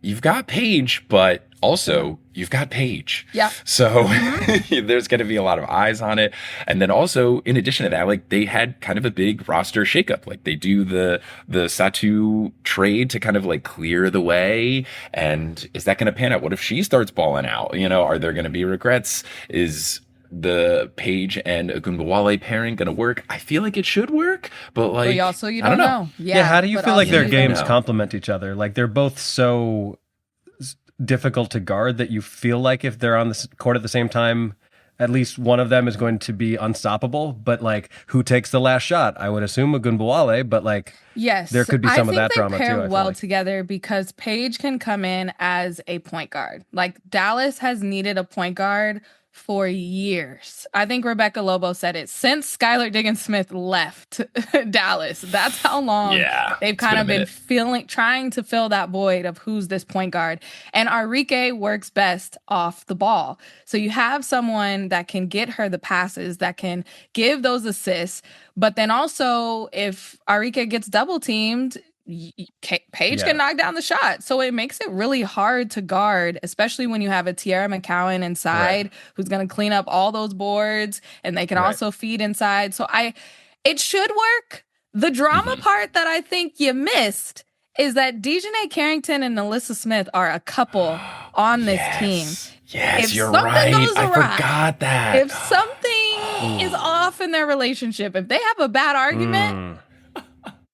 you've got Paige, but also you've got Paige. Yeah. So there's going to be a lot of eyes on it. And then also, in addition to that, like they had kind of a big roster shakeup. Like they do the Satu trade to kind of like clear the way. And is that going to pan out? What if she starts balling out? You know, are there going to be regrets? Is the Paige and Agunbowale pairing going to work? I feel like it should work, but like, But also, you I don't don't know. Yeah, how do you feel like also their you don't games know. complement each other? Like they're both so difficult to guard that you feel like if they're on the court at the same time, at least one of them is going to be unstoppable. But like, who takes the last shot? I would assume Agunbowale, but like, Yes, there could be some of that drama I think they too, I pair feel well like. together because Paige can come in as a point guard. Like Dallas has needed a point guard for years. I think Rebecca Lobo said it since Skylar Diggins-Smith left Dallas. That's how long Yeah, they've it's kind been a of been minute. trying to fill that void of who's this point guard. And Arike works best off the ball. So you have someone that can get her the passes, that can give those assists. But then also, if Arike gets double teamed, Paige can knock down the shot. So it makes it really hard to guard, especially when you have a Tierra McCowan inside who's going to clean up all those boards and they can also feed inside. So it should work. The drama part that I think you missed is that Dejanay Carrington and Alyssa Smith are a couple on this team. Yes, If you're something right. goes I awry, forgot that. If something is off in their relationship, if they have a bad argument,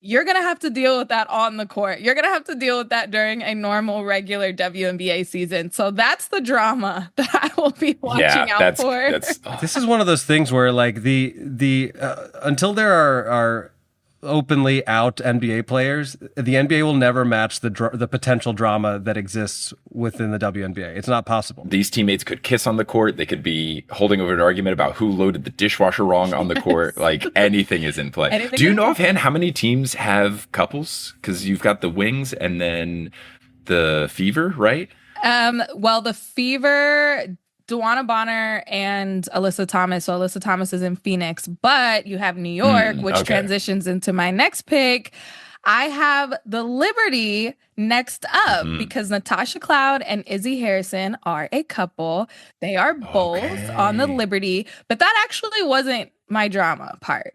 you're going to have to deal with that on the court. You're going to have to deal with that during a normal, regular WNBA season. So that's the drama that I will be watching out for. This is one of those things where, like, the until there are openly out NBA players, the NBA will never match the potential drama that exists within the WNBA. It's not possible. These teammates could kiss on the court. They could be holding over an argument about who loaded the dishwasher wrong on the court. Like anything is in play. Do you know offhand how many teams have couples? Because you've got the Wings and then the Fever, right? Well, the Fever, Duana Bonner and Alyssa Thomas. So Alyssa Thomas is in Phoenix, but you have New York, which transitions into my next pick. I have the Liberty next up because Natasha Cloud and Izzy Harrison are a couple. They are both on the Liberty, but that actually wasn't my drama part.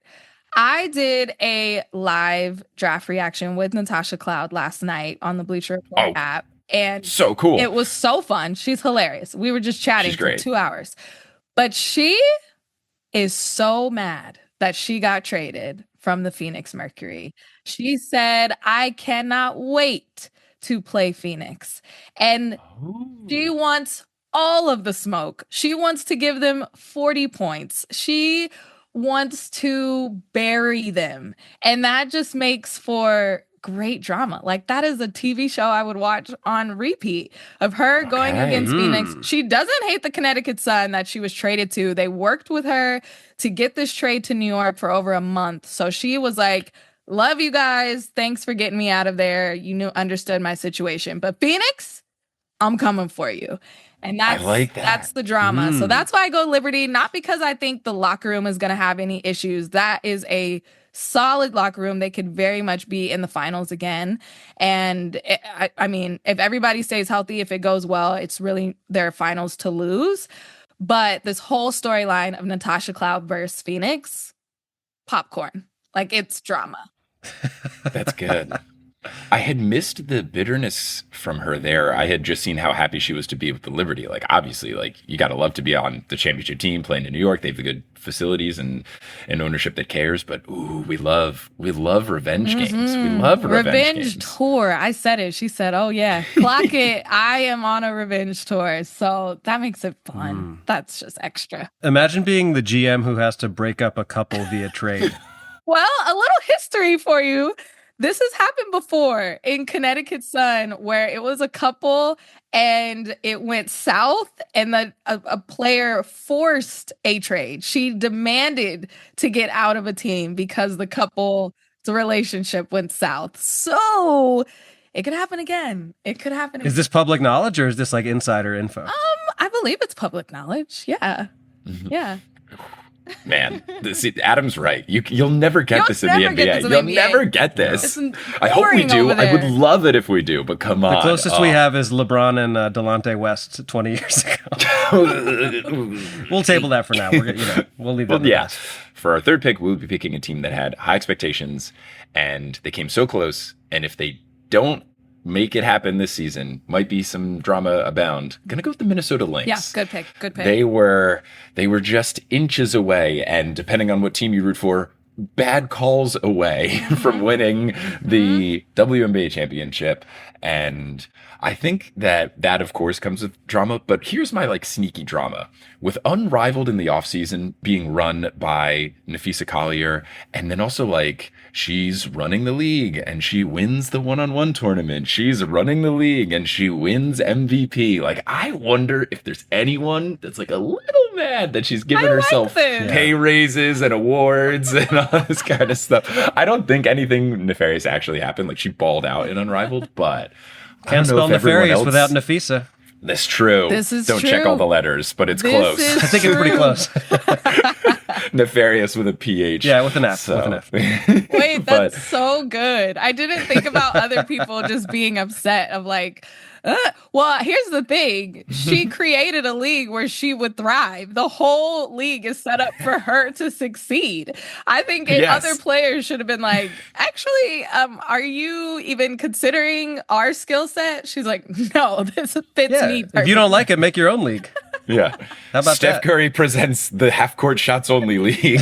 I did a live draft reaction with Natasha Cloud last night on the Bleacher Report app. And so cool. It was so fun. She's hilarious. We were just chatting for 2 hours. But she is so mad that she got traded from the Phoenix Mercury. She said, I cannot wait to play Phoenix. And she wants all of the smoke. She wants to give them 40 points. She wants to bury them. And that just makes for great drama. Like that is a TV show I would watch on repeat of her going against Phoenix. She doesn't hate the Connecticut Sun that she was traded to. They worked with her to get this trade to New York for over a month. So she was like, love you guys. Thanks for getting me out of there. You understood my situation. But Phoenix, I'm coming for you. And that's the drama. So that's why I go Liberty, not because I think the locker room is going to have any issues. That is a solid locker room. They could very much be in the finals again. And I mean, if everybody stays healthy, if it goes well, it's really their finals to lose. But this whole storyline of Natasha Cloud versus Phoenix, popcorn. Like it's drama. That's good. I had missed the bitterness from her there. I had just seen how happy she was to be with the Liberty. Like, obviously, like you got to love to be on the championship team playing in New York. They have the good facilities and ownership that cares. But ooh, we love revenge games. We love revenge games. Tour. I said it. She said, "Oh yeah, clock it. I am on a revenge tour." So that makes it fun. That's just extra. Imagine being the GM who has to break up a couple via trade. Well, a little history for you. This has happened before in Connecticut Sun where it was a couple and it went south and a player forced a trade. She demanded to get out of a team because the couple's relationship went south. So it could happen again. It could happen again. Is this public knowledge or is this like insider info? I believe it's public knowledge. Yeah. Yeah. Man, see, Adam's right. You'll never get this in the never get NBA. this in the You'll NBA. never get this. It's I hope we boring do. over I would there. love it if we do, but come on. The closest we have is LeBron and Delonte West 20 years ago. We'll table that for now. We're gonna, we'll leave it. Well, yeah. For our third pick, we'll be picking a team that had high expectations, and they came so close. And if they don't make it happen this season, might be some drama abound. Gonna go with the Minnesota Lynx. Yeah, good pick. Good pick. They were just inches away, and depending on what team you root for, bad calls away from winning the WNBA championship. And I think that of course comes with drama, but here's my like sneaky drama. With Unrivaled in the offseason being run by Napheesa Collier, and then also like she's running the league and she wins the one-on-one tournament. She's running the league and she wins MVP. Like, I wonder if there's anyone that's like a little mad that she's giving herself pay raises and awards and all this kind of stuff. I don't think anything nefarious actually happened. Like, she balled out in Unrivaled, but can't spell Nefarious without Nefeesa. That's true. This is Don't true. check all the letters, but it's close. I think it's pretty close. Nefarious with a PH. Yeah, with an F. So. With an F. Wait, that's so good. I didn't think about other people just being upset of like, well, here's the thing. She created a league where she would thrive. The whole league is set up for her to succeed. I think other players should have been like, actually, are you even considering our skill set? She's like, no, this fits me perfectly. If you don't like it, make your own league. Yeah. How about Steph Curry presents the half-court shots only league.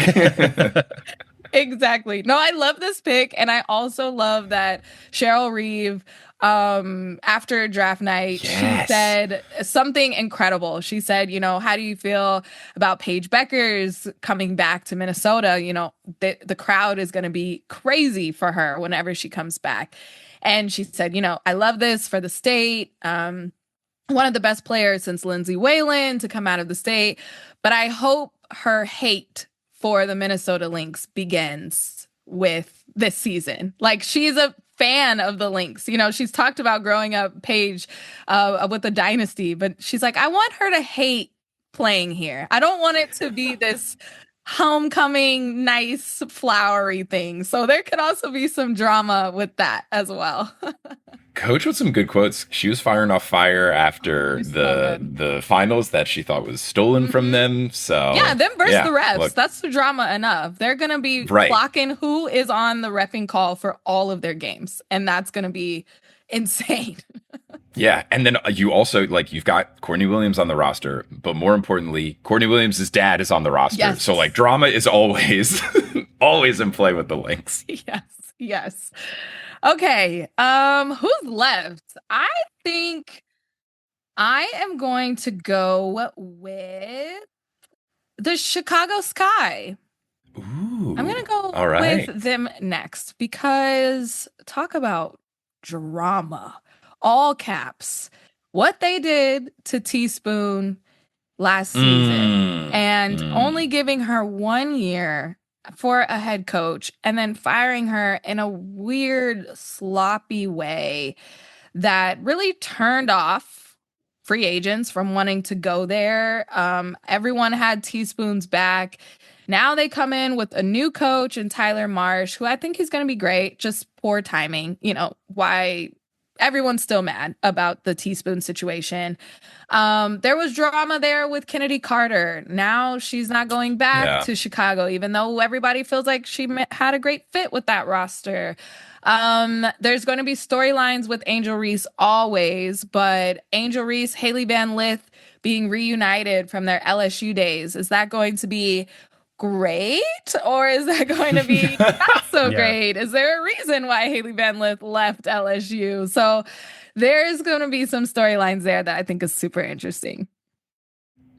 Exactly. No, I love this pick. And I also love that Cheryl Reeve, after draft night, she said something incredible. She said, how do you feel about Paige Beckers coming back to Minnesota? The crowd is going to be crazy for her whenever she comes back. And she said, I love this for the state. One of the best players since Lindsay Whalen to come out of the state. But I hope her hate for the Minnesota Lynx begins with this season. Like, she's a fan of the Lynx. She's talked about growing up Paige with the dynasty, but she's like, I want her to hate playing here. I don't want it to be this homecoming, nice, flowery thing. So there could also be some drama with that as well. Coach with some good quotes. She was firing off fire after the finals that she thought was stolen from them. So yeah, them versus the refs. Look, that's the drama enough. They're gonna be clocking who is on the reffing call for all of their games, and that's gonna be insane. Yeah, and then you also you've got Courtney Williams on the roster, but more importantly, Courtney Williams' dad is on the roster. Yes. So drama is always always in play with the Lynx. Yes. Okay, who's left? I think I am going to go with the Chicago Sky. Ooh, I'm going to go with them next because talk about drama. All caps. What they did to Teaspoon last season and only giving her 1 year for a head coach and then firing her in a weird, sloppy way that really turned off free agents from wanting to go there. Everyone had Teaspoon's back. Now they come in with a new coach and Tyler Marsh, who I think he's going to be great. Just poor timing. Why everyone's still mad about the Teaspoon situation. There was drama there with Kennedy Carter. Now she's not going back to Chicago, even though everybody feels like she had a great fit with that roster. There's going to be storylines with Angel Reese always, but Angel Reese, Haley Van Lith being reunited from their LSU days, is that going to be great, or is that going to be not so great? Is there a reason why Haley Van Lith left LSU? So there's going to be some storylines there that I think is super interesting.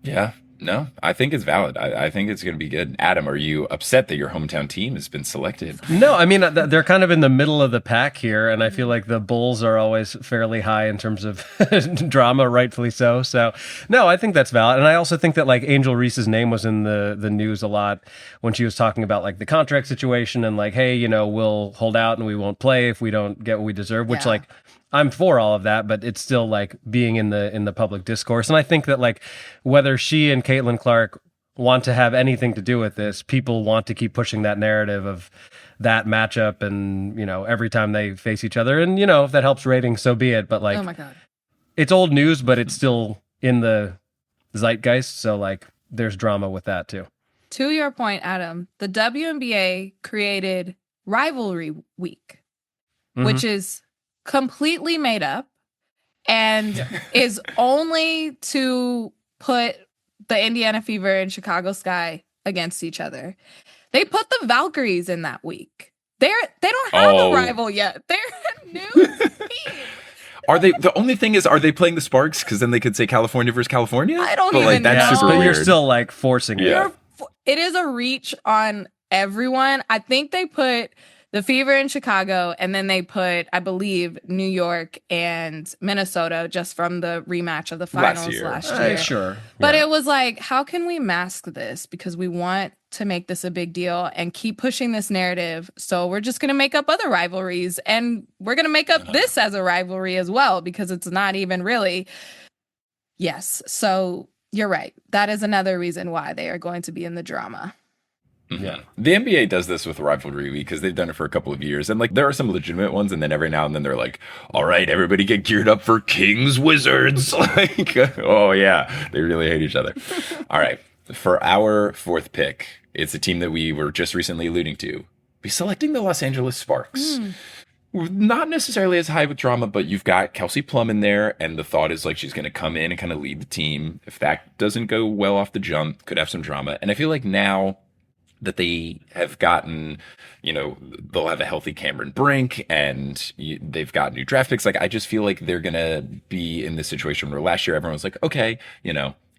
Yeah, no, I think it's valid. I think it's going to be good. Adam, are you upset that your hometown team has been selected? No, I mean, they're kind of in the middle of the pack here, and I feel like the Bulls are always fairly high in terms of drama, rightfully so. So, no, I think that's valid. And I also think that Angel Reese's name was in the news a lot when she was talking about the contract situation and hey, we'll hold out and we won't play if we don't get what we deserve, which I'm for all of that, but it's still being in the public discourse. And I think that whether she and Caitlin Clark want to have anything to do with this. People want to keep pushing that narrative of that matchup, and every time they face each other, and if that helps ratings, so be it. But like, oh my God, it's old news, but it's still in the zeitgeist. So like, there's drama with that too. To your point, Adam, the WNBA created Rivalry Week, which is completely made up and is only to put the Indiana Fever and Chicago Sky against each other. They put the Valkyries in that week. They don't have a rival yet. They're a new team. Are they? The only thing is, are they playing the Sparks? Because then they could say California versus California. I don't even know. That's super but weird. You're still like forcing it. It is a reach on everyone. I think they put the Fever in Chicago, and then they put, I believe, New York and Minnesota just from the rematch of the finals last year. Sure. But it was like, how can we mask this? Because we want to make this a big deal and keep pushing this narrative. So we're just going to make up other rivalries, and we're going to make up this as a rivalry as well, because it's not even really. Yes. So you're right. That is another reason why they are going to be in the drama. Yeah. The NBA does this with Rivalry Week because they've done it for a couple of years. And like, there are some legitimate ones. And then every now and then they're like, all right, everybody get geared up for Kings Wizards. Like, oh yeah, they really hate each other. All right. For our fourth pick, it's a team that we were just recently alluding to. Be selecting the Los Angeles Sparks. Not necessarily as high with drama, but you've got Kelsey Plum in there. And the thought is like, she's going to come in and kind of lead the team. If that doesn't go well off the jump, could have some drama. And I feel like now that they have gotten, they'll have a healthy Cameron Brink, and they've got new draft picks. Like, I just feel like they're going to be in this situation where last year everyone was like, okay,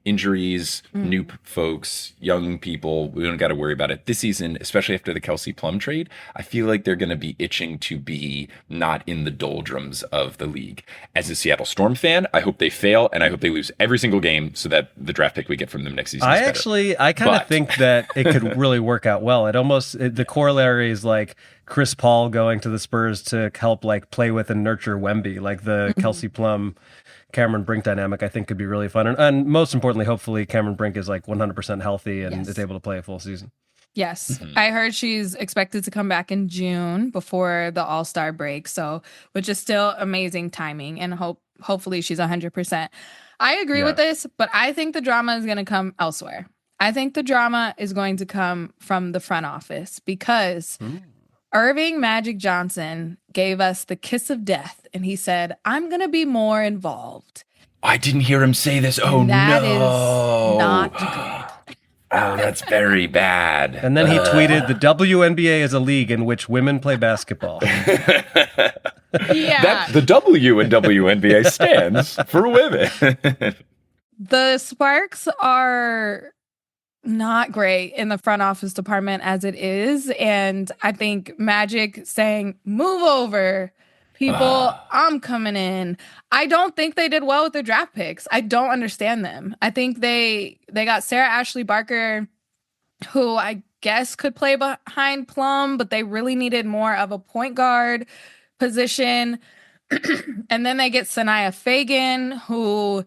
injuries, new folks, young people, we don't got to worry about it. This season, especially after the Kelsey Plum trade, I feel like they're going to be itching to be not in the doldrums of the league. As a Seattle Storm fan, I hope they fail, and I hope they lose every single game so that the draft pick we get from them next season is better. I kind of think that it could really work out well. The corollary is like Chris Paul going to the Spurs to help like play with and nurture Wemby, like the Kelsey Plum Cameron Brink dynamic, I think could be really fun. And most importantly, hopefully Cameron Brink is like 100% healthy and is able to play a full season. Yes. I heard she's expected to come back in June before the All-Star break. So, which is still amazing timing, and hopefully she's 100%. I agree with this, but I think the drama is going to come elsewhere. I think the drama is going to come from the front office, because Irving Magic Johnson gave us the kiss of death, and he said, I'm going to be more involved. I didn't hear him say this. Oh, that no. That is not good. Oh, that's very bad. And then he tweeted, the WNBA is a league in which women play basketball. The W in WNBA stands for women. The Sparks are not great in the front office department as it is. And I think Magic saying, move over, people, I'm coming in. I don't think they did well with their draft picks. I don't understand them. I think they got Sarah Ashley Barker, who I guess could play behind Plum, but they really needed more of a point guard position. And then they get Sanaya Fagan, who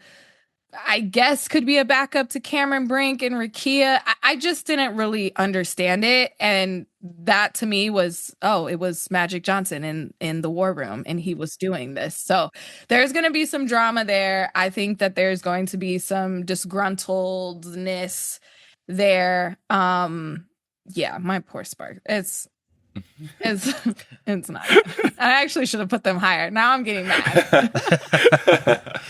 I guess could be a backup to Cameron Brink and Rakia. I just didn't really understand it. And that to me was, it was Magic Johnson in the war room, and he was doing this. So there's going to be some drama there. I think that there's going to be some disgruntledness there. My poor Spark. It's not good. I actually should have put them higher. Now I'm getting mad.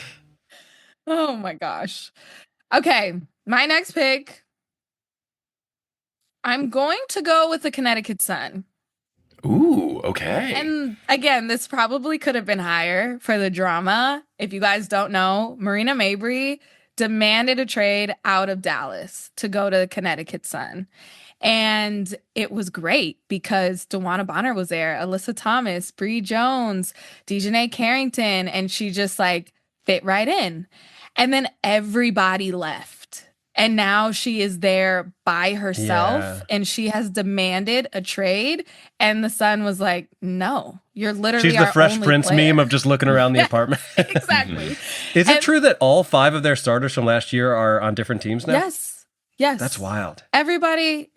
Oh my gosh. Okay, my next pick. I'm going to go with the Connecticut Sun. Ooh, okay. And again, this probably could have been higher for the drama. If you guys don't know, Marina Mabrey demanded a trade out of Dallas to go to the Connecticut Sun. And it was great because DeWanna Bonner was there, Alyssa Thomas, Bree Jones, Dejanay Carrington, and she just like fit right in. And then everybody left. And now she is there by herself, and she has demanded a trade. And the Sun was like, no, you're literally She's the our Fresh only Prince player. meme of just looking around the apartment. Exactly. Is it true that all 5 of their starters from last year are on different teams now? Yes. Yes. That's wild. Everybody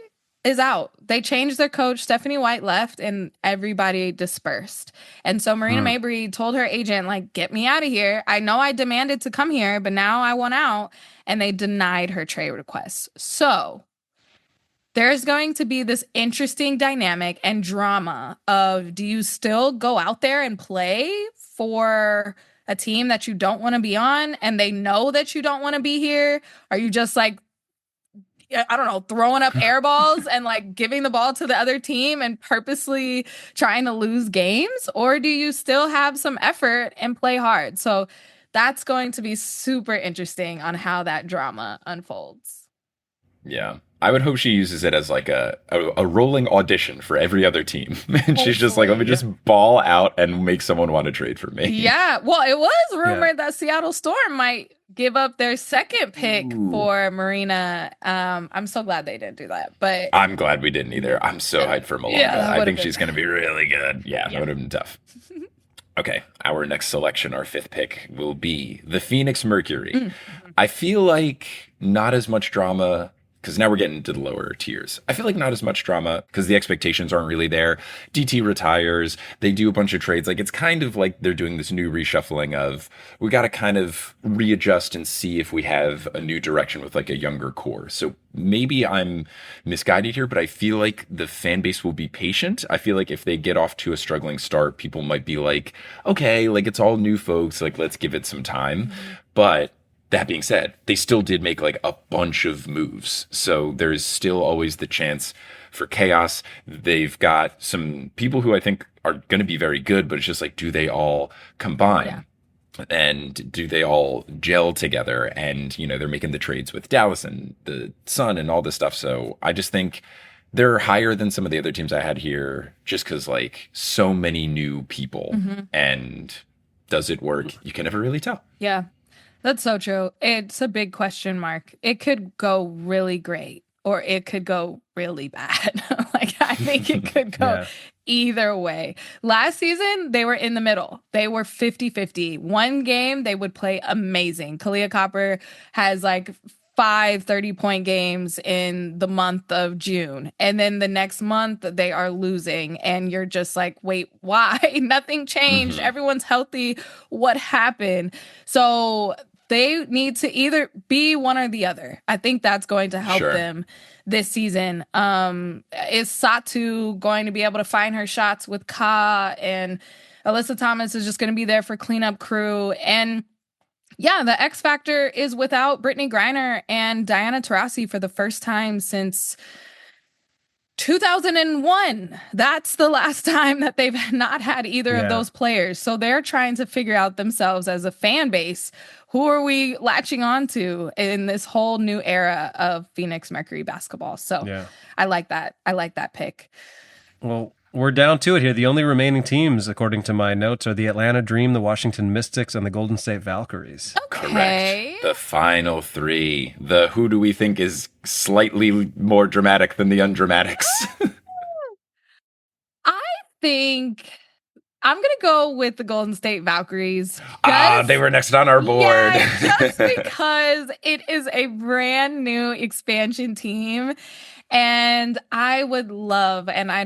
is out. They changed their coach. Stephanie White left and everybody dispersed. And so Marina Mabrey told her agent, like, get me out of here. I know I demanded to come here, but now I want out. And they denied her trade request. So there's going to be this interesting dynamic and drama of, do you still go out there and play for a team that you don't want to be on and they know that you don't want to be here? Are you just like, I don't know, throwing up air balls and like giving the ball to the other team and purposely trying to lose games? Or do you still have some effort and play hard? So that's going to be super interesting on how that drama unfolds. Yeah. I would hope she uses it as like a rolling audition for every other team. And she's just like, let me just ball out and make someone want to trade for me. Yeah. Well, it was rumored that Seattle Storm might give up their second pick for Marina. I'm so glad they didn't do that. But I'm glad we didn't either. I'm so hyped for Malonga. Yeah, I think she's going to be really good. Yeah, that would have been tough. Okay, our next selection, our fifth pick, will be the Phoenix Mercury. I feel like not as much drama, because now we're getting into the lower tiers. I feel like not as much drama because the expectations aren't really there. DT retires. They do a bunch of trades. Like, it's kind of like they're doing this new reshuffling of, we got to kind of readjust and see if we have a new direction with like a younger core. So maybe I'm misguided here, but I feel like the fan base will be patient. I feel like if they get off to a struggling start, people might be like, okay, like it's all new folks. Like, let's give it some time. But that being said, they still did make like a bunch of moves. So there's still always the chance for chaos. They've got some people who I think are going to be very good, but it's just like, do they all combine? Yeah. And do they all gel together? And, you know, they're making the trades with Dallas and the Sun and all this stuff. So I just think they're higher than some of the other teams I had here just because like so many new people. And does it work? You can never really tell. Yeah. That's so true. It's a big question mark. It could go really great or it could go really bad. Like, I think it could go either way. Last season, they were in the middle. They were 50-50. One game, they would play amazing. Kalia Copper has like 5 30-point games in the month of June. And then the next month, they are losing. And you're just like, wait, why? Nothing changed. Everyone's healthy. What happened? So they need to either be one or the other. I think that's going to help them this season. Is Satu going to be able to find her shots with Ka? And Alyssa Thomas is just going to be there for cleanup crew. And yeah, the X Factor is without Brittany Griner and Diana Taurasi for the first time since 2001. That's the last time that they've not had either of those players. So they're trying to figure out themselves as a fan base. Who are we latching on to in this whole new era of Phoenix Mercury basketball? So I like that. I like that pick. Well, we're down to it here. The only remaining teams, according to my notes, are the Atlanta Dream, the Washington Mystics, and the Golden State Valkyries. Okay. Correct. The final three. The who do we think is slightly more dramatic than the undramatics? I think I'm going to go with the Golden State Valkyries. They were next on our board. Yeah, just because it is a brand new expansion team. And I would love, and I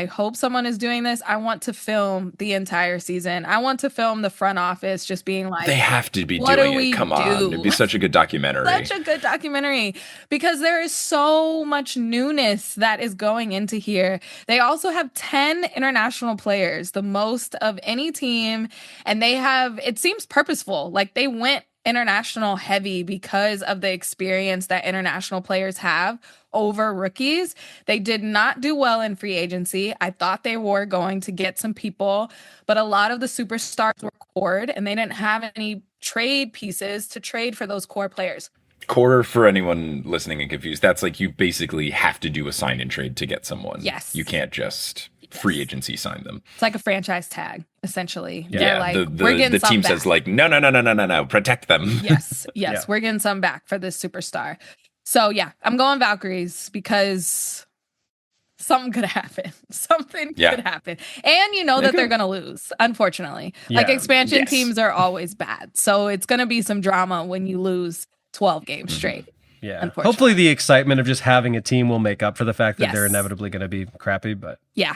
hope someone is doing this. I want to film the entire season. I want to film the front office just being like, they have to be doing it. Come on. It'd be such a good documentary. Such a good documentary because there is so much newness that is going into here. They also have 10 international players, the most of any team. And it seems purposeful. Like they went international heavy because of the experience that international players have over rookies. They did not do well in free agency. I thought they were going to get some people, but a lot of the superstars were cored and they didn't have any trade pieces to trade for those core players. Core, for anyone listening and confused, that's like you basically have to do a sign and trade to get someone. Yes. You can't just free agency sign them. It's like a franchise tag, essentially. Yeah, they're like, we're getting the some team back. says like, no, protect them. Yes, we're getting some back for this superstar. So yeah, I'm going Valkyries because something could happen. Something could happen. And you know that they're going to lose, unfortunately. Yeah. Like expansion teams are always bad. So it's going to be some drama when you lose 12 games straight. Yeah. Unfortunately. Hopefully the excitement of just having a team will make up for the fact that Yes. they're inevitably going to be crappy, but Yeah.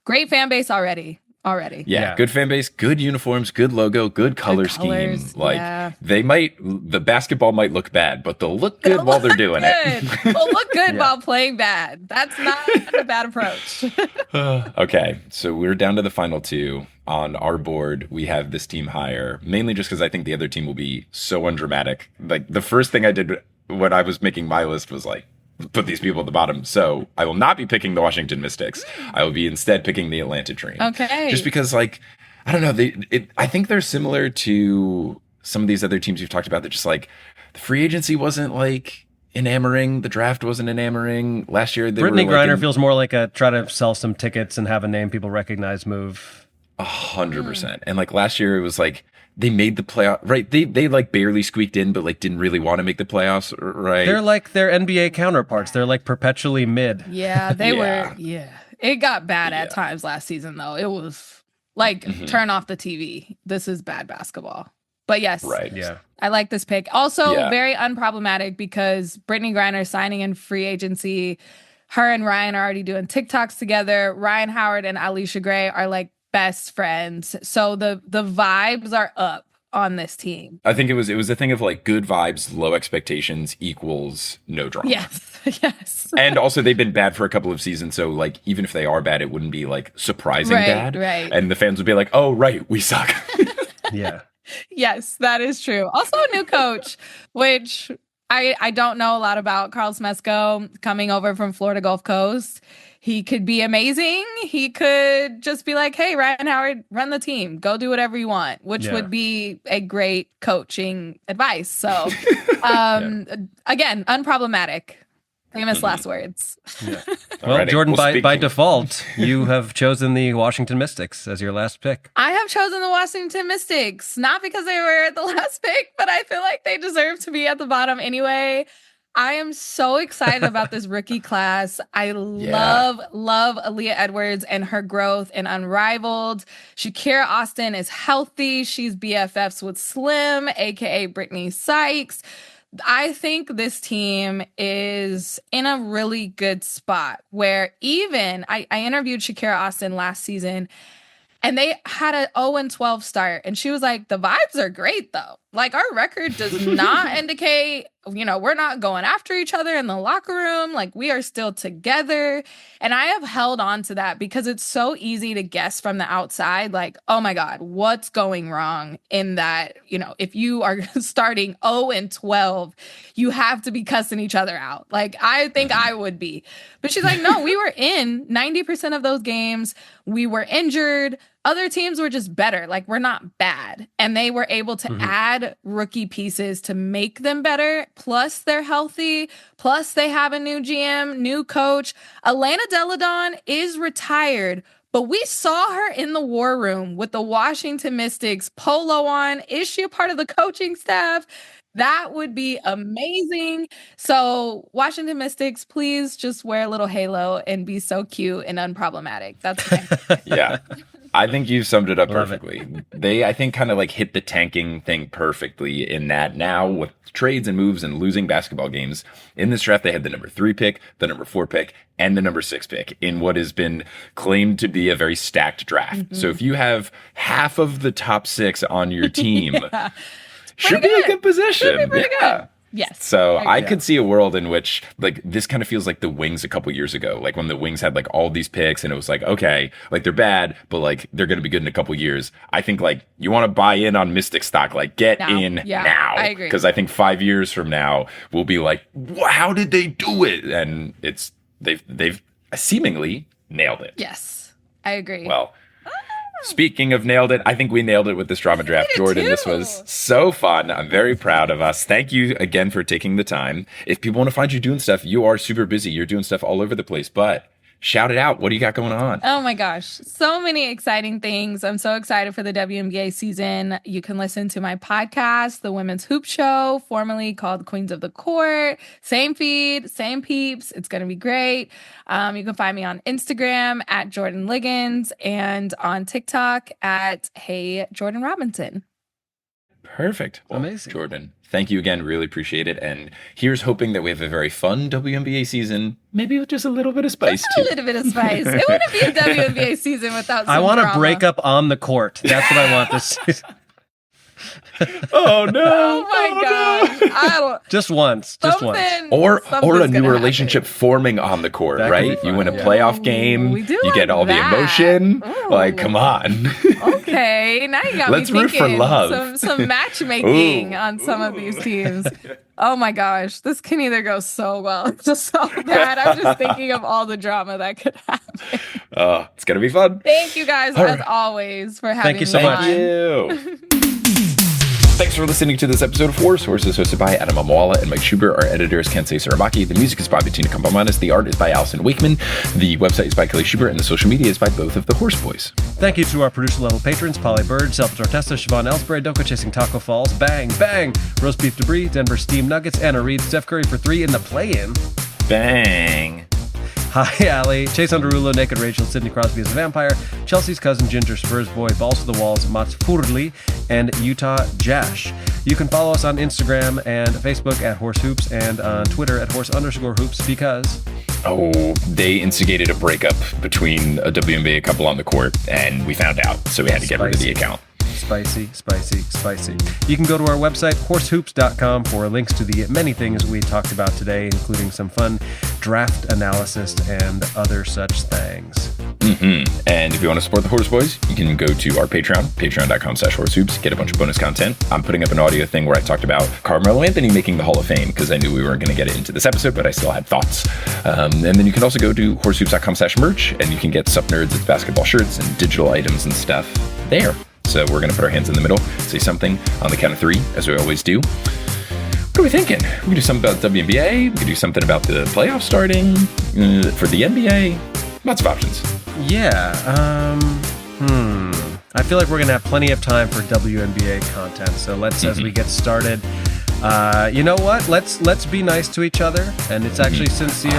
Great fan base already. Yeah, good fan base, good uniforms, good logo, good color scheme. Like the basketball might look bad, but they'll look good while they're doing it. They'll look good while playing bad. That's not a bad approach. Okay, so we're down to the final two. On our board, we have this team higher, mainly just because I think the other team will be so undramatic. Like the first thing I did when I was making my list was like, put these people at the bottom. So I will not be picking the Washington Mystics. I will be instead picking the Atlanta Dream. Okay. Just because, like, I don't know. I think they're similar to some of these other teams you've talked about that just like the free agency wasn't like enamoring. The draft wasn't enamoring. Last year, Brittany Griner feels more like a try to sell some tickets and have a name people recognize move. 100%. And like last year, it was like, they made the playoff, right? They like barely squeaked in, but like didn't really want to make the playoffs, right? They're like their NBA counterparts. They're like perpetually mid. Yeah, they were. Yeah, it got bad at times last season, though. It was like turn off the TV. This is bad basketball. But yes, right. Yeah, I like this pick. Also, very unproblematic because Brittany Griner signing in free agency. Her and Ryan are already doing TikToks together. Ryan Howard and Alicia Gray are like best friends. So the vibes are up on this team. I think it was a thing of like good vibes, low expectations equals no drama. Yes. And also they've been bad for a couple of seasons, so like even if they are bad, it wouldn't be like surprising bad. Right. And the fans would be like, "Oh, right, we suck." Yeah. Yes, that is true. Also a new coach, which I don't know a lot about. Carl Smesko coming over from Florida Gulf Coast. He could be amazing. He could just be like, hey, Ryan Howard, run the team. Go do whatever you want, which would be a great coaching advice. So, again, unproblematic. Famous last words. Yeah. Well, Jordan, by default, you have chosen the Washington Mystics as your last pick. I have chosen the Washington Mystics, not because they were the last pick, but I feel like they deserve to be at the bottom anyway. I am so excited about this rookie class. I love Aaliyah Edwards and her growth and Unrivaled. Shakira Austin is healthy. She's BFFs with Slim, aka Brittany Sykes. I think this team is in a really good spot where even I interviewed Shakira Austin last season and they had an 0-12 start. And she was like, the vibes are great, though. Like, our record does not indicate, we're not going after each other in the locker room. Like, we are still together. And I have held on to that because it's so easy to guess from the outside, like, oh my God, what's going wrong in that, if you are starting 0-12, you have to be cussing each other out. Like, I think I would be. But she's like, no, we were in 90% of those games. We were injured. Other teams were just better. Like, we're not bad. And they were able to add rookie pieces to make them better. Plus, they're healthy. Plus, they have a new GM, new coach. Elena Deladon is retired, but we saw her in the war room with the Washington Mystics polo on. Is she a part of the coaching staff? That would be amazing. So, Washington Mystics, please just wear a little halo and be so cute and unproblematic. That's my Yeah. I think you summed it up perfectly. They, I think, kind of like hit the tanking thing perfectly in that now with trades and moves and losing basketball games in this draft, they had the number 3 pick, the number 4 pick, and the number 6 pick in what has been claimed to be a very stacked draft. So if you have half of the top 6 on your team, should be a good position. Should be pretty good. Yes. So I could see a world in which like this kind of feels like the Wings a couple years ago, like when the Wings had like all these picks and it was like, okay, like they're bad, but like they're going to be good in a couple years. I think like you want to buy in on Mystic stock, like get in now. I agree. Because I think 5 years from now we'll be like, how did they do it? And they've seemingly nailed it. Yes, I agree. Well, speaking of nailed it, I think we nailed it with this drama draft. Jordan, this was so fun. I'm very proud of us. Thank you again for taking the time. If people want to find you doing stuff, you are super busy. You're doing stuff all over the place, but shout it out. What do you got going on? Oh my gosh. So many exciting things. I'm so excited for the WNBA season. You can listen to my podcast, The Women's Hoop Show, formerly called Queens of the Court. Same feed, same peeps. It's going to be great. You can find me on Instagram at Jordan Liggins and on TikTok at Hey Jordan Robinson. Perfect. Well, Amazing. Jordan, thank you again. Really appreciate it. And here's hoping that we have a very fun WNBA season, maybe with just a little bit of spice, Just too. a little bit of spice. It wouldn't be a WNBA season without some I want drama. to break up on the court. That's what I want this season. Oh, no. Oh, my gosh. I don't... Just once. Or a something's new gonna relationship forming on the court, That could right? be You fun, win a yeah. playoff game. We do You get want all the that. emotion. Ooh. Like, come on. Okay, now you got Let's me root for thinking. love. Some matchmaking Ooh. on some of these teams. Oh my gosh, this can either go so well, just so bad. I'm just thinking of all the drama that could happen. It's going to be fun. Thank you guys, All as right. always, for having you so me much. on. Thank you. Thanks for listening to this episode of Horse Horses, hosted by Adam Amwala and Mike Schubert. Our editor is Kensei Saramaki. The music is by Bettina Kampamanis. The art is by Allison Wakeman. The website is by Kelly Schubert, and the social media is by both of the Horse Boys. Thank you to our producer-level patrons, Polly Bird, Salvatore Testa, Siobhan Ellsbury, Doko Chasing Taco Falls, Bang, Bang, Roast Beef Debris, Denver Steam Nuggets, Anna Reed, Steph Curry for 3 in the play-in. Bang. Hi, Allie, Chase Underulo, Naked Rachel, Sidney Crosby as a vampire, Chelsea's cousin Ginger, Spurs Boy, Balls to the Walls, Mats Furli, and Utah Jash. You can follow us on Instagram and Facebook at Horse Hoops and on Twitter at Horse_Hoops because... Oh, they instigated a breakup between a WNBA couple on the court, and we found out, so we had to get rid of the account. Spicy. You can go to our website, horsehoops.com, for links to the many things we talked about today, including some fun draft analysis and other such things. And if you want to support the Horse Boys, you can go to our Patreon, patreon.com/horsehoops, get a bunch of bonus content. I'm putting up an audio thing where I talked about Carmelo Anthony making the Hall of Fame, because I knew we weren't going to get it into this episode, but I still had thoughts. And then you can also go to horsehoops.com/merch, and you can get Sup Nerds, it's basketball shirts and digital items and stuff there. So we're going to put our hands in the middle, say something on the count of 3, as we always do. What are we thinking? We can do something about WNBA. We can do something about the playoffs starting for the NBA. Lots of options. Yeah. I feel like we're going to have plenty of time for WNBA content. So let's, as we get started, you know what? Let's be nice to each other. And it's actually sincere.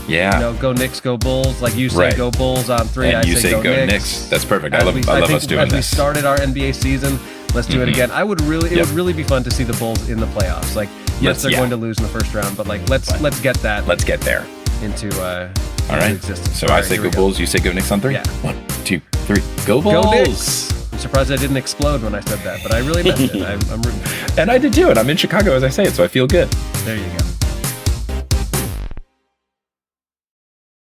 Yeah. You know, go Knicks, go Bulls. Like you say, go Bulls on 3. And I you say go Knicks. Knicks. That's perfect. I love think us doing as we this. started our NBA season, let's do it again. It would really be fun to see the Bulls in the playoffs. Like, yes, they're going to lose in the first round, but like let's get that. Let's get there. Into all right. existence. So I say go Bulls, you say go Knicks on 3? Yeah. 1, 2, 3. Go Bulls. Go Knicks. I'm surprised I didn't explode when I said that, but I really meant it. I'm rooting. And I did too, and I'm in Chicago as I say it, so I feel good. There you go.